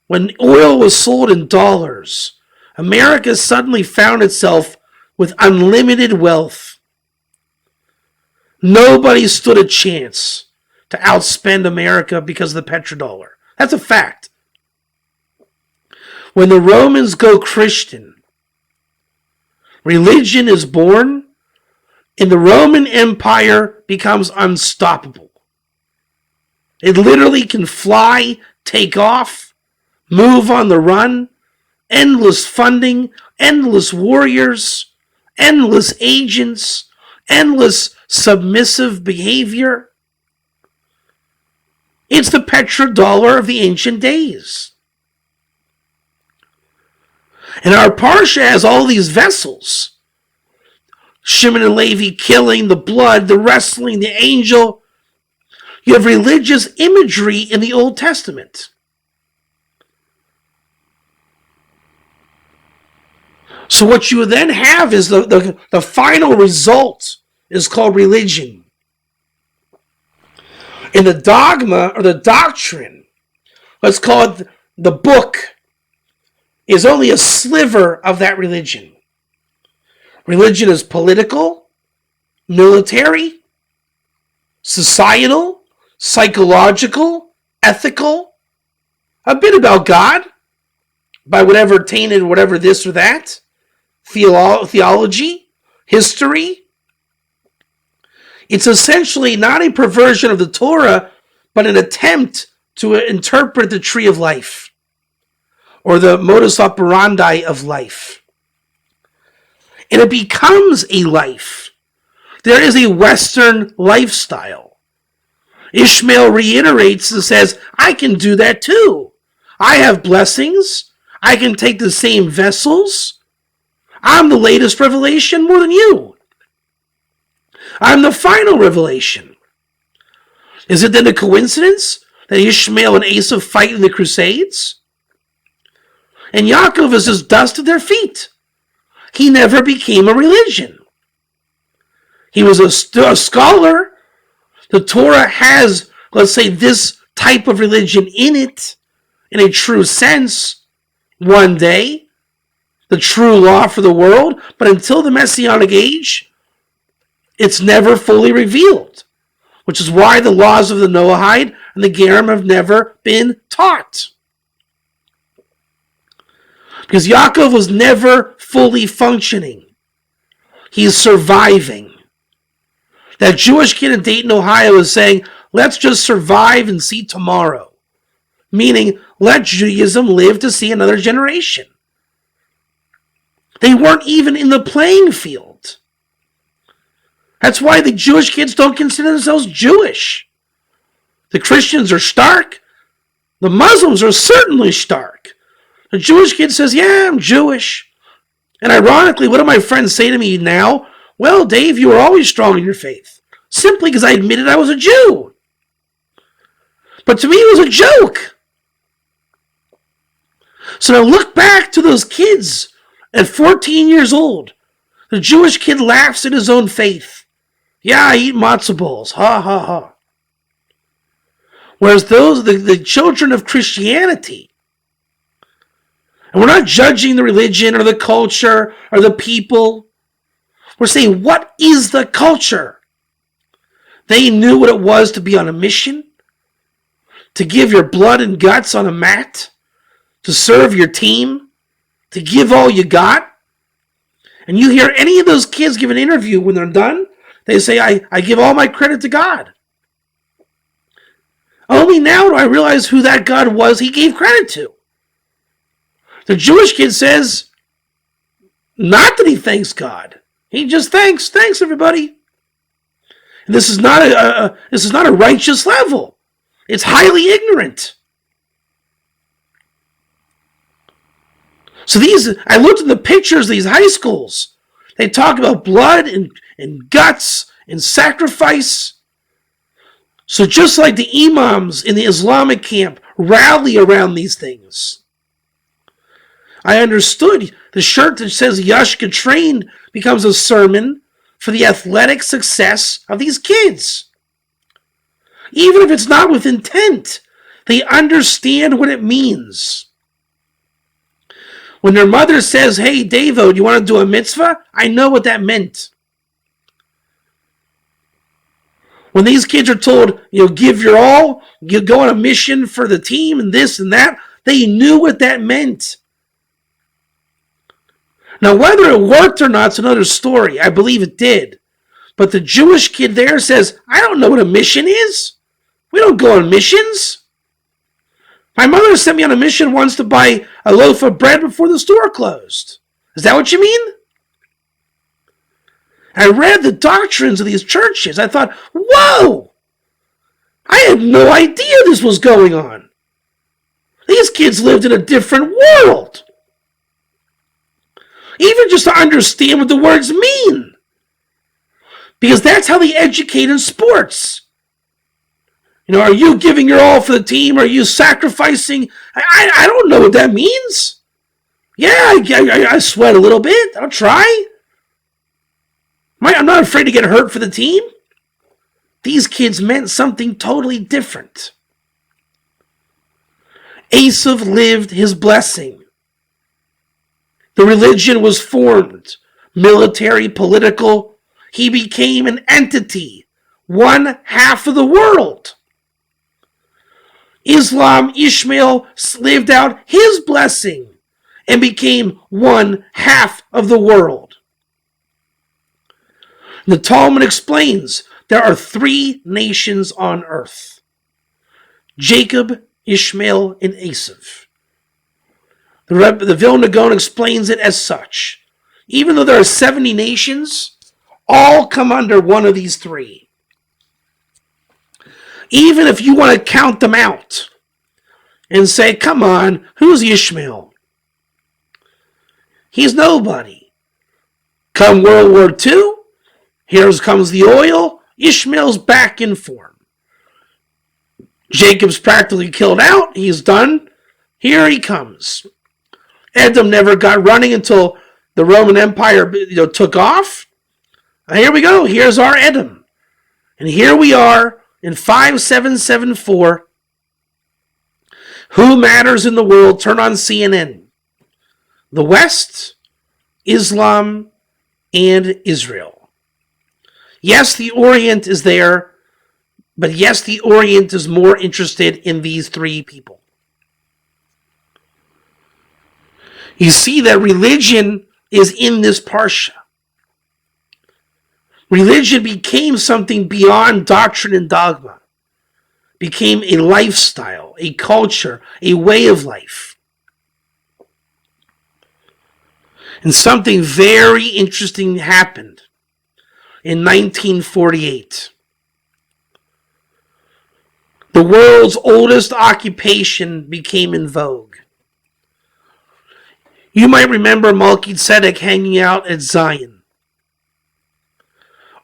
when oil was sold in dollars, America suddenly found itself with unlimited wealth. Nobody stood a chance to outspend America because of the petrodollar. That's a fact. When the Romans go Christian, religion is born, and the Roman Empire becomes unstoppable. It literally can fly, take off, move on the run, endless funding, endless warriors, endless agents, endless submissive behavior. It's the petrodollar of the ancient days. And our Parsha has all these vessels. Shimon and Levi killing, the blood, the wrestling, the angel. You have religious imagery in the Old Testament. So what you then have is the final result is called religion. And the dogma or the doctrine, let's call it the book, is only a sliver of that religion. Religion is political, military, societal, psychological, ethical, a bit about God, by whatever tainted, whatever this or that, theology, history. It's essentially not a perversion of the Torah, but an attempt to interpret the tree of life, or the modus operandi of life. And it becomes a life. There is a Western lifestyle. Ishmael reiterates and says, I can do that too. I have blessings. I can take the same vessels. I'm the latest revelation more than you. I'm the final revelation. Is it then a coincidence that Ishmael and Esau fight in the Crusades? And Yaakov is just dust at their feet. He never became a religion. He was a scholar. The Torah has, let's say, this type of religion in it, in a true sense, one day, the true law for the world, but until the Messianic age, it's never fully revealed, which is why the laws of the Noahide and the Gerim have never been taught. Because Yaakov was never fully functioning. He's surviving. That Jewish kid in Dayton, Ohio is saying, let's just survive and see tomorrow. Meaning, let Judaism live to see another generation. They weren't even in the playing field. That's why the Jewish kids don't consider themselves Jewish. The Christians are stark. The Muslims are certainly stark. The Jewish kid says, yeah, I'm Jewish. And ironically, what do my friends say to me now? Well, Dave, you were always strong in your faith. Simply because I admitted I was a Jew. But to me, it was a joke. So now look back to those kids at 14 years old. The Jewish kid laughs at his own faith. Yeah, I eat matzo balls. Ha, ha, ha. Whereas the children of Christianity, and we're not judging the religion or the culture or the people. We're saying, what is the culture? They knew what it was to be on a mission, to give your blood and guts on a mat, to serve your team, to give all you got. And you hear any of those kids give an interview when they're done, they say, I give all my credit to God. Only now do I realize who that God was he gave credit to. The Jewish kid says, not that he thanks God. He just thanks everybody. And this is not a righteous level. It's highly ignorant. So I looked at the pictures of these high schools. They talk about blood and guts and sacrifice. So just like the imams in the Islamic camp rally around these things, I understood the shirt that says Yashka trained becomes a sermon for the athletic success of these kids. Even if it's not with intent, they understand what it means. When their mother says, hey, Devo, do you want to do a mitzvah? I know what that meant. When these kids are told, give your all, you go on a mission for the team and this and that, they knew what that meant. Now, whether it worked or not is another story. I believe it did. But the Jewish kid there says, I don't know what a mission is. We don't go on missions. My mother sent me on a mission once to buy a loaf of bread before the store closed. Is that what you mean? I read the doctrines of these churches. I thought, whoa! I had no idea this was going on. These kids lived in a different world. Even just to understand what the words mean. Because that's how they educate in sports. Are you giving your all for the team? Are you sacrificing? I don't know what that means. Yeah, I sweat a little bit. I'll try. I'm not afraid to get hurt for the team. These kids meant something totally different. Esav lived his blessing. The religion was formed. Military, political. He became an entity. One half of the world. Islam, Ishmael, lived out his blessing and became one half of the world. The Talmud explains there are 3 nations on earth: Jacob, Ishmael, and Esav. The Vilna Gaon explains it as such. Even though there are 70 nations, all come under one of these 3. Even if you want to count them out and say, come on, who's Ishmael? He's nobody. Come World War II, here comes the oil, Ishmael's back in form. Jacob's practically killed out, he's done, here he comes. Edom never got running until the Roman Empire took off. Here we go, here's our Edom. And here we are in 5774. Who matters in the world? Turn on CNN. The West, Islam, and Israel. Yes, the Orient is there, but yes, the Orient is more interested in these 3 people. You see that religion is in this parsha. Religion became something beyond doctrine and dogma. Became a lifestyle, a culture, a way of life. And something very interesting happened in 1948. The world's oldest occupation became in vogue. You might remember Melchizedek hanging out at Zion.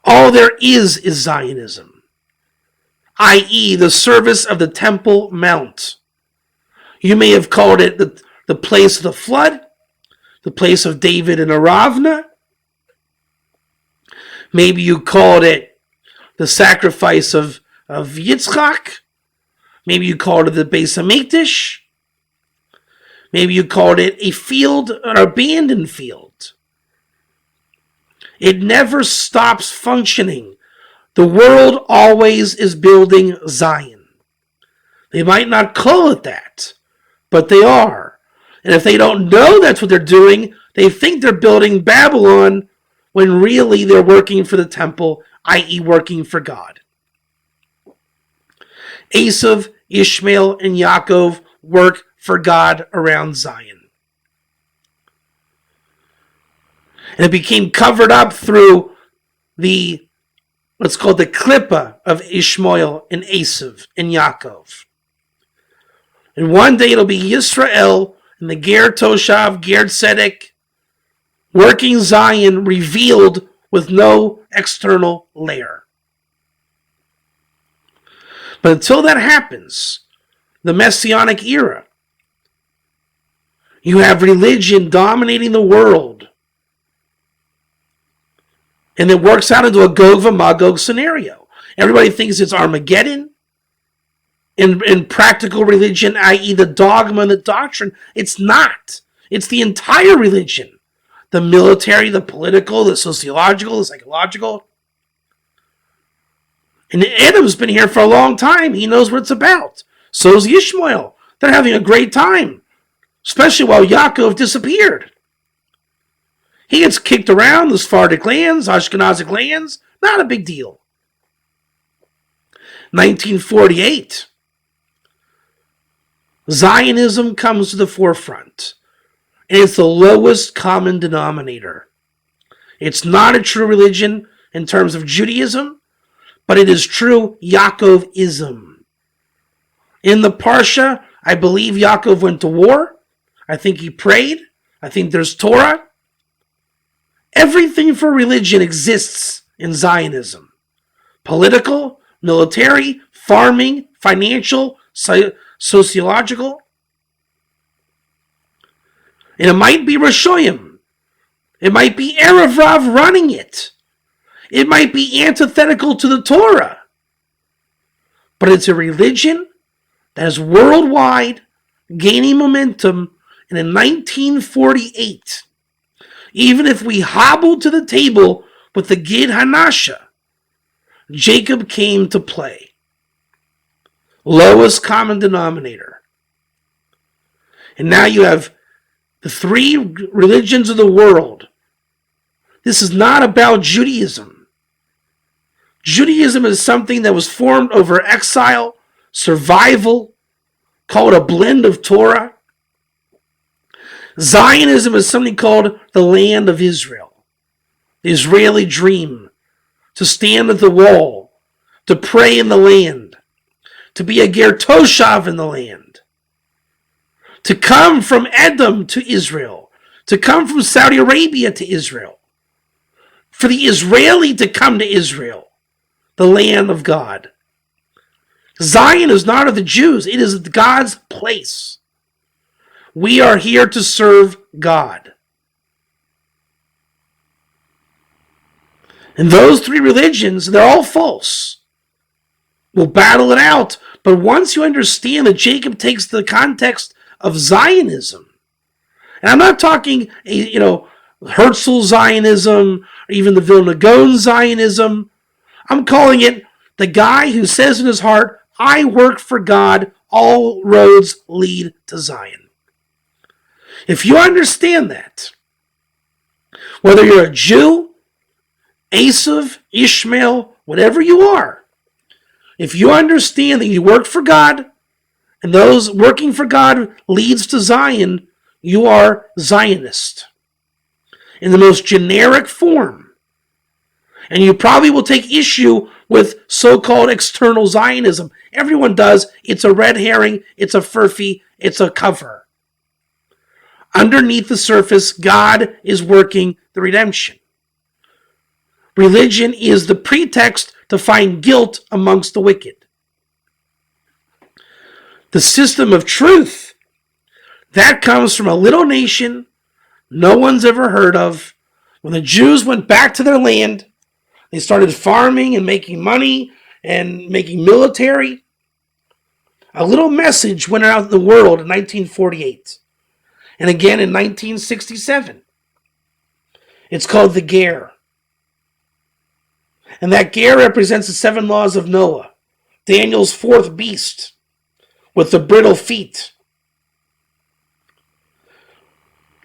All there is Zionism, i.e. the service of the Temple Mount. You may have called it the place of the flood, the place of David and Aravna. Maybe you called it the sacrifice of Yitzchak. Maybe you called it the Beis Hamikdash. Maybe you called it a field, an abandoned field. It never stops functioning. The world always is building Zion. They might not call it that, but they are. And if they don't know that's what they're doing, they think they're building Babylon when really they're working for the temple, i.e. working for God. Esav, Ishmael, and Yaakov work for God around Zion. And it became covered up through what's called the klippah of Ishmael and Esav and Yaakov. And one day it'll be Yisrael and the Ger Toshav, Ger Tzedek, working Zion revealed with no external layer. But until that happens, the Messianic era, you have religion dominating the world. And it works out into a Gog v'Magog scenario. Everybody thinks it's Armageddon. In practical religion, i.e. the dogma and the doctrine, it's not. It's the entire religion. The military, the political, the sociological, the psychological. And Adam's been here for a long time. He knows what it's about. So is Ishmael. They're having a great time. Especially while Yaakov disappeared. He gets kicked around, the Sephardic lands, Ashkenazic lands. Not a big deal. 1948. Zionism comes to the forefront. And it's the lowest common denominator. It's not a true religion in terms of Judaism, but it is true Yaakovism. In the Parsha, I believe Yaakov went to war. I think he prayed. I think there's Torah. Everything for religion exists in Zionism. Political, military, farming, financial, sociological. And it might be Rishoyim. It might be Erev Rav running it. It might be antithetical to the Torah. But it's a religion that is worldwide, gaining momentum. And in 1948, even if we hobbled to the table with the Gid Hanasha, Jacob came to play. Lowest common denominator. And now you have the three religions of the world. This is not about Judaism. Judaism is something that was formed over exile, survival, called a blend of Torah. Zionism is something called the land of Israel. The Israeli dream. To stand at the wall. To pray in the land. To be a ger toshav in the land. To come from Edom to Israel. To come from Saudi Arabia to Israel. For the Israeli to come to Israel. The land of God. Zion is not of the Jews. It is God's place. We are here to serve God. And those three religions, they're all false. We'll battle it out. But once you understand that Jacob takes the context of Zionism, and I'm not talking, Herzl Zionism, or even the Vilna Gaon Zionism. I'm calling it the guy who says in his heart, I work for God, all roads lead to Zion. If you understand that, whether you're a Jew, Esav, Ishmael, whatever you are, if you understand that you work for God, and those working for God leads to Zion, you are Zionist. In the most generic form. And you probably will take issue with so-called external Zionism. Everyone does. It's a red herring. It's a furphy. It's a cover. Underneath the surface, God is working the redemption. Religion is the pretext to find guilt amongst the wicked. The system of truth, that comes from a little nation no one's ever heard of. When the Jews went back to their land, they started farming and making money and making military. A little message went out in the world in 1948. And again in 1967. It's called the Ger. And that Ger represents the 7 laws of Noah. Daniel's 4th beast with the brittle feet.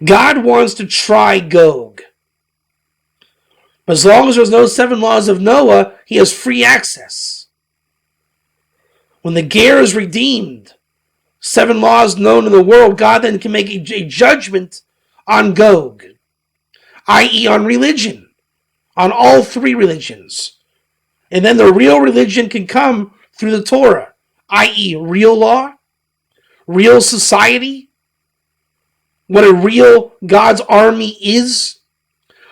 God wants to try Gog. But as long as there's no 7 laws of Noah, he has free access. When the Ger is redeemed, 7 laws known in the world, God then can make a judgment on Gog, i.e. on religion, on all 3 religions. And then the real religion can come through the Torah, i.e. real law, real society, what a real God's army is,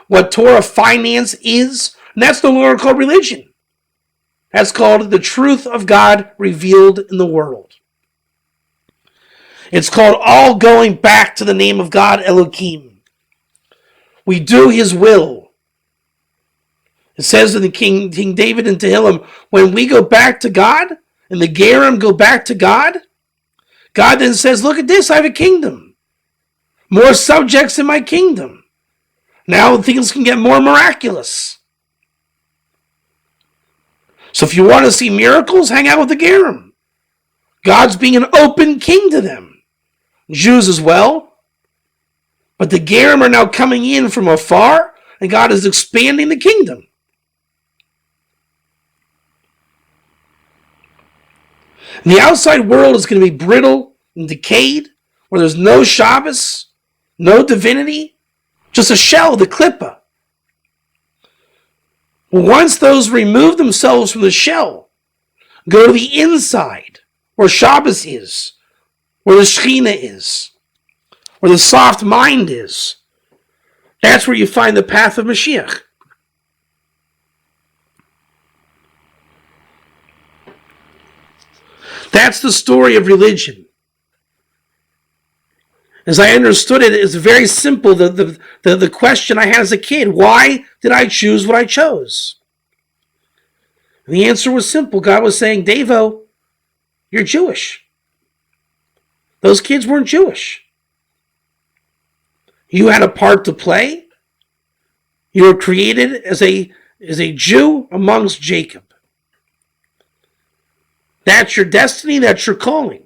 what Torah finance is, and that's no longer called religion. That's called the truth of God revealed in the world. It's called all going back to the name of God, Elohim. We do his will. It says in the King David in Tehillim, when we go back to God, and the Gerim go back to God, God then says, look at this, I have a kingdom. More subjects in my kingdom. Now things can get more miraculous. So if you want to see miracles, hang out with the Gerim. God's being an open king to them. Jews as well. But the Gerim are now coming in from afar, and God is expanding the kingdom. And the outside world is going to be brittle and decayed, where there's no Shabbos, no divinity, just a shell, the klippah. Once those remove themselves from the shell, go to the inside, where Shabbos is, where the Shekhinah is, where the soft mind is, that's where you find the path of Mashiach. That's the story of religion. As I understood it, it's very simple. The question I had as a kid, why did I choose what I chose? And the answer was simple. God was saying, Devo, you're Jewish. Those kids weren't Jewish. You had a part to play. You were created as a Jew amongst Jacob. That's your destiny. That's your calling.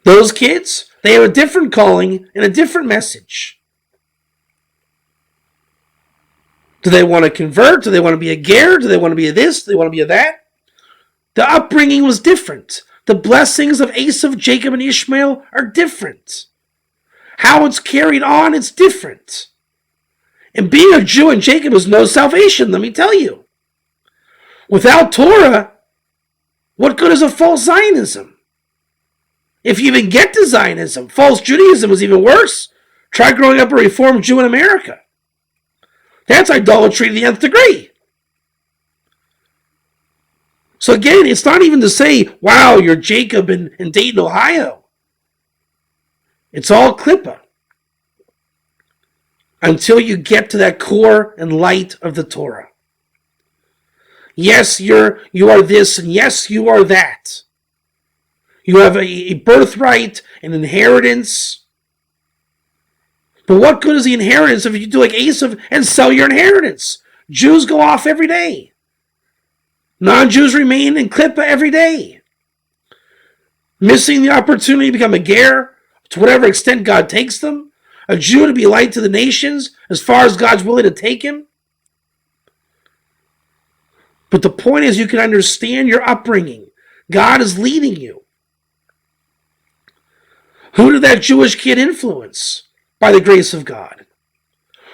Those kids, they have a different calling and a different message. Do they want to convert? Do they want to be a ger? Do they want to be a this? Do they want to be a that? The upbringing was different. The blessings of Esav, Jacob, and Ishmael are different. How it's carried on, it's different. And being a Jew in Jacob is no salvation, let me tell you. Without Torah, what good is a false Zionism? If you even get to Zionism, false Judaism is even worse. Try growing up a Reformed Jew in America. That's idolatry to the nth degree. So again, it's not even to say, wow, you're Jacob in Dayton, Ohio. It's all klippah. Until you get to that core and light of the Torah. Yes, you are this, and yes, you are that. You have a birthright, an inheritance. But what good is the inheritance if you do like Esav and sell your inheritance? Jews go off every day. Non-Jews remain in klippah every day. Missing the opportunity to become a ger, to whatever extent God takes them. A Jew to be light to the nations as far as God's willing to take him. But the point is you can understand your upbringing. God is leading you. Who did that Jewish kid influence? By the grace of God.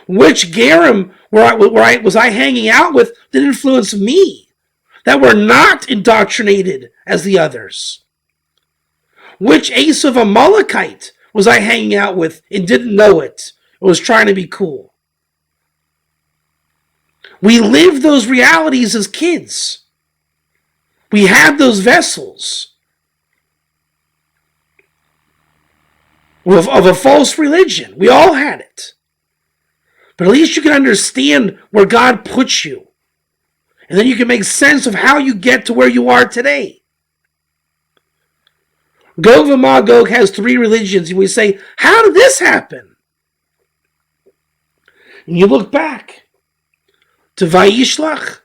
Which gerim was I hanging out with that influenced me? That were not indoctrinated as the others? Which Esav Amalekite was I hanging out with and didn't know it? Or was trying to be cool? We lived those realities as kids. We had those vessels of a false religion. We all had it. But at least you can understand where God puts you. And then you can make sense of how you get to where you are today. Gog and Magog has 3 religions. And we say, how did this happen? And you look back to Vayishlach,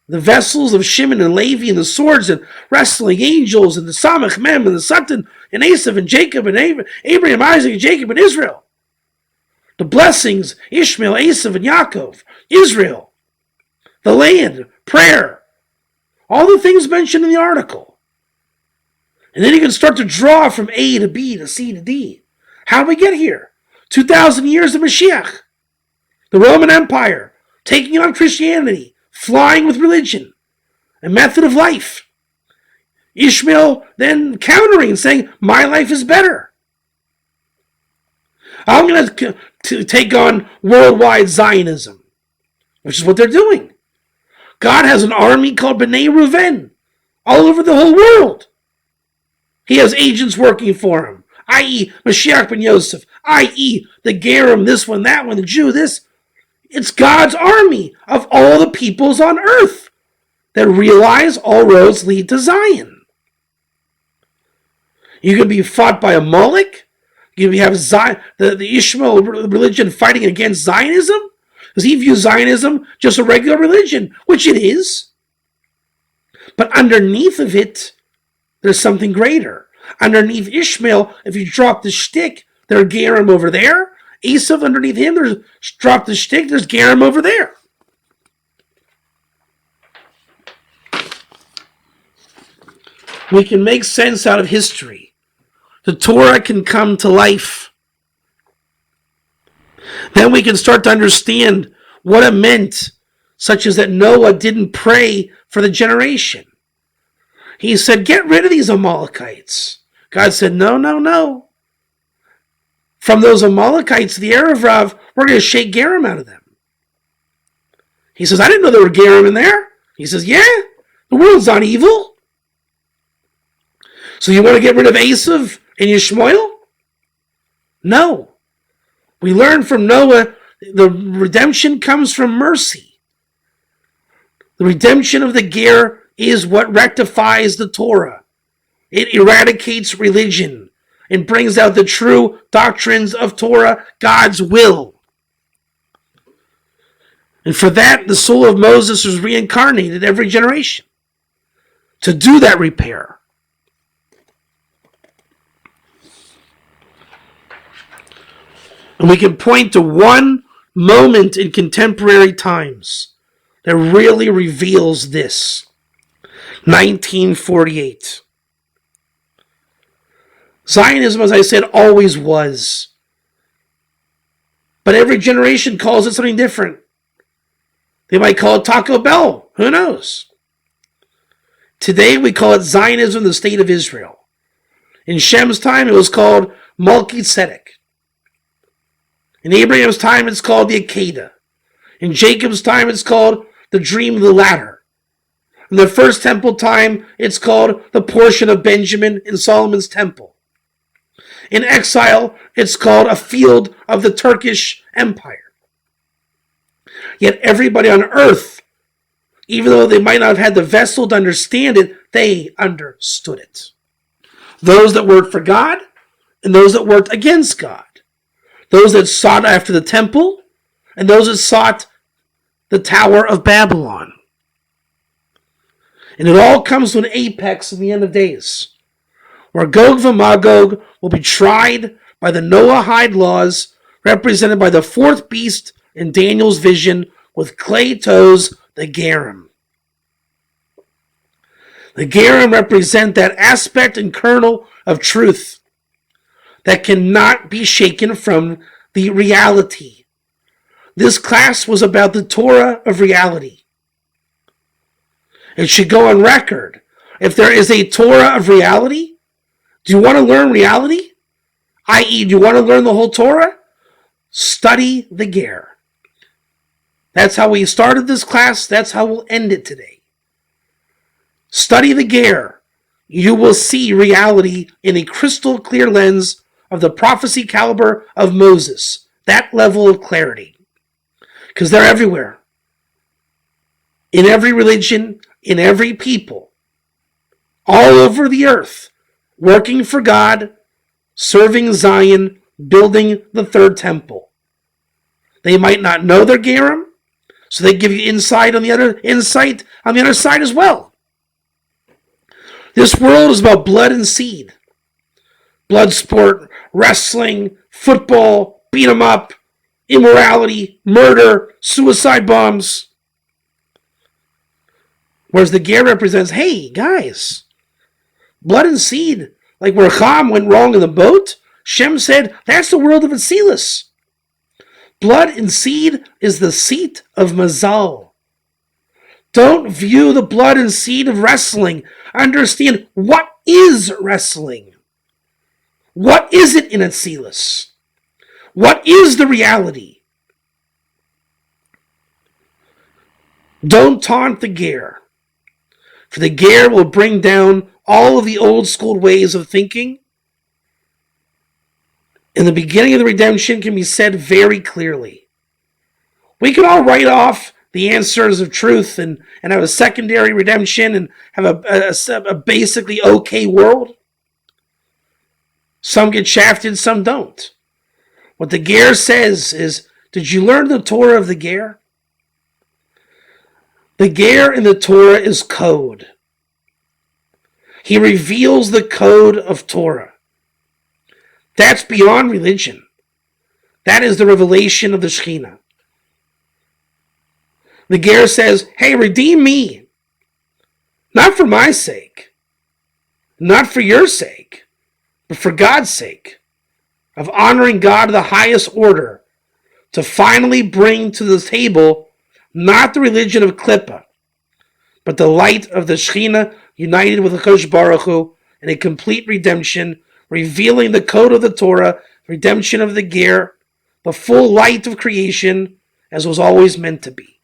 the vessels of Shimon and Levi, and the swords and wrestling angels, and the Samach Mem, and the Satan, and Esav, and Jacob, and Abraham, Isaac, and Jacob, and Israel. The blessings, Ishmael, Esav, and Yaakov, Israel, the land, prayer, all the things mentioned in the article. And then you can start to draw from A to B to C to D. How did we get here? 2,000 years of Mashiach. The Roman Empire, taking on Christianity, flying with religion, a method of life. Ishmael then countering and saying, my life is better. I'm going to take on worldwide Zionism, which is what they're doing. God has an army called B'nai Reuven all over the whole world. He has agents working for him, i.e. Mashiach ben Yosef, i.e. the Gerim, this one, that one, the Jew, this. It's God's army of all the peoples on earth that realize all roads lead to Zion. You can be fought by a Molech. You can have Zion, the Ishmael religion fighting against Zionism. Because he views Zionism just a regular religion, which it is. But underneath of it, there's something greater. Underneath Ishmael, if you drop the shtick, there are Gerim over there. Esav, underneath him, there's drop the shtick, there's Gerim over there. We can make sense out of history. The Torah can come to life. Then we can start to understand what it meant, such as that Noah didn't pray for the generation. He said, get rid of these Amalekites. God said, no, no, no. From those Amalekites, the Erev Rav, we're going to shake Gerim out of them. He says, I didn't know there were Gerim in there. He says, yeah, the world's not evil. So you want to get rid of Esav and Yishmael? No. We learn from Noah the redemption comes from mercy. The redemption of the ger is what rectifies the Torah. It eradicates religion and brings out the true doctrines of Torah, God's will. And for that, the soul of Moses was reincarnated every generation to do that repair. And we can point to one moment in contemporary times that really reveals this. 1948. Zionism, as I said, always was. But every generation calls it something different. They might call it Taco Bell. Who knows? Today we call it Zionism, the state of Israel. In Shem's time, it was called Melchizedek. In Abraham's time, it's called the Akedah. In Jacob's time, it's called the dream of the ladder. In the first temple time, it's called the portion of Benjamin in Solomon's temple. In exile, it's called a field of the Turkish Empire. Yet everybody on earth, even though they might not have had the vessel to understand it, they understood it. Those that worked for God and those that worked against God. Those that sought after the temple and those that sought the Tower of Babylon. And it all comes to an apex in the end of days, where Gog and Magog will be tried by the Noahide laws, represented by the fourth beast in Daniel's vision with clay toes, the Gerim. The Gerim represent that aspect and kernel of truth that cannot be shaken from the reality. This class was about the Torah of reality. It should go on record. If there is a Torah of reality, do you want to learn reality? I.e., do you want to learn the whole Torah? Study the ger. That's how we started this class. That's how we'll end it today. Study the ger. You will see reality in a crystal clear lens of the prophecy caliber of Moses. That level of clarity. Because they're everywhere. In every religion, in every people. All over the earth. Working for God, serving Zion, building the third temple. They might not know their Gerim, so they give you insight on the other side as well. This world is about blood and seed. Blood sport, wrestling, football, beat 'em up, immorality, murder, suicide bombs. Whereas the ger represents, hey, guys, blood and seed, like where Ham went wrong in the boat, Shem said, that's the world of Atzilus. Blood and seed is the seat of Mazal. Don't view the blood and seed of wrestling. Understand, what is wrestling? What is it in Atzilus? What is the reality? Don't taunt the ger. For the ger will bring down all of the old school ways of thinking. In the beginning of the redemption can be said very clearly. We can all write off the answers of truth and have a secondary redemption and have a basically okay world. Some get shafted, some don't. What the ger says is, did you learn the Torah of the ger? The ger in the Torah is code. He reveals the code of Torah. That's beyond religion. That is the revelation of the Shekhinah. The ger says, hey, redeem me. Not for my sake. Not for your sake. But for God's sake. Of honoring God to the highest order. To finally bring to the table not the religion of Klippa, but the light of the Shekhinah united with the Kosh Baruch Hu in a complete redemption, revealing the code of the Torah, redemption of the ger, the full light of creation, as was always meant to be.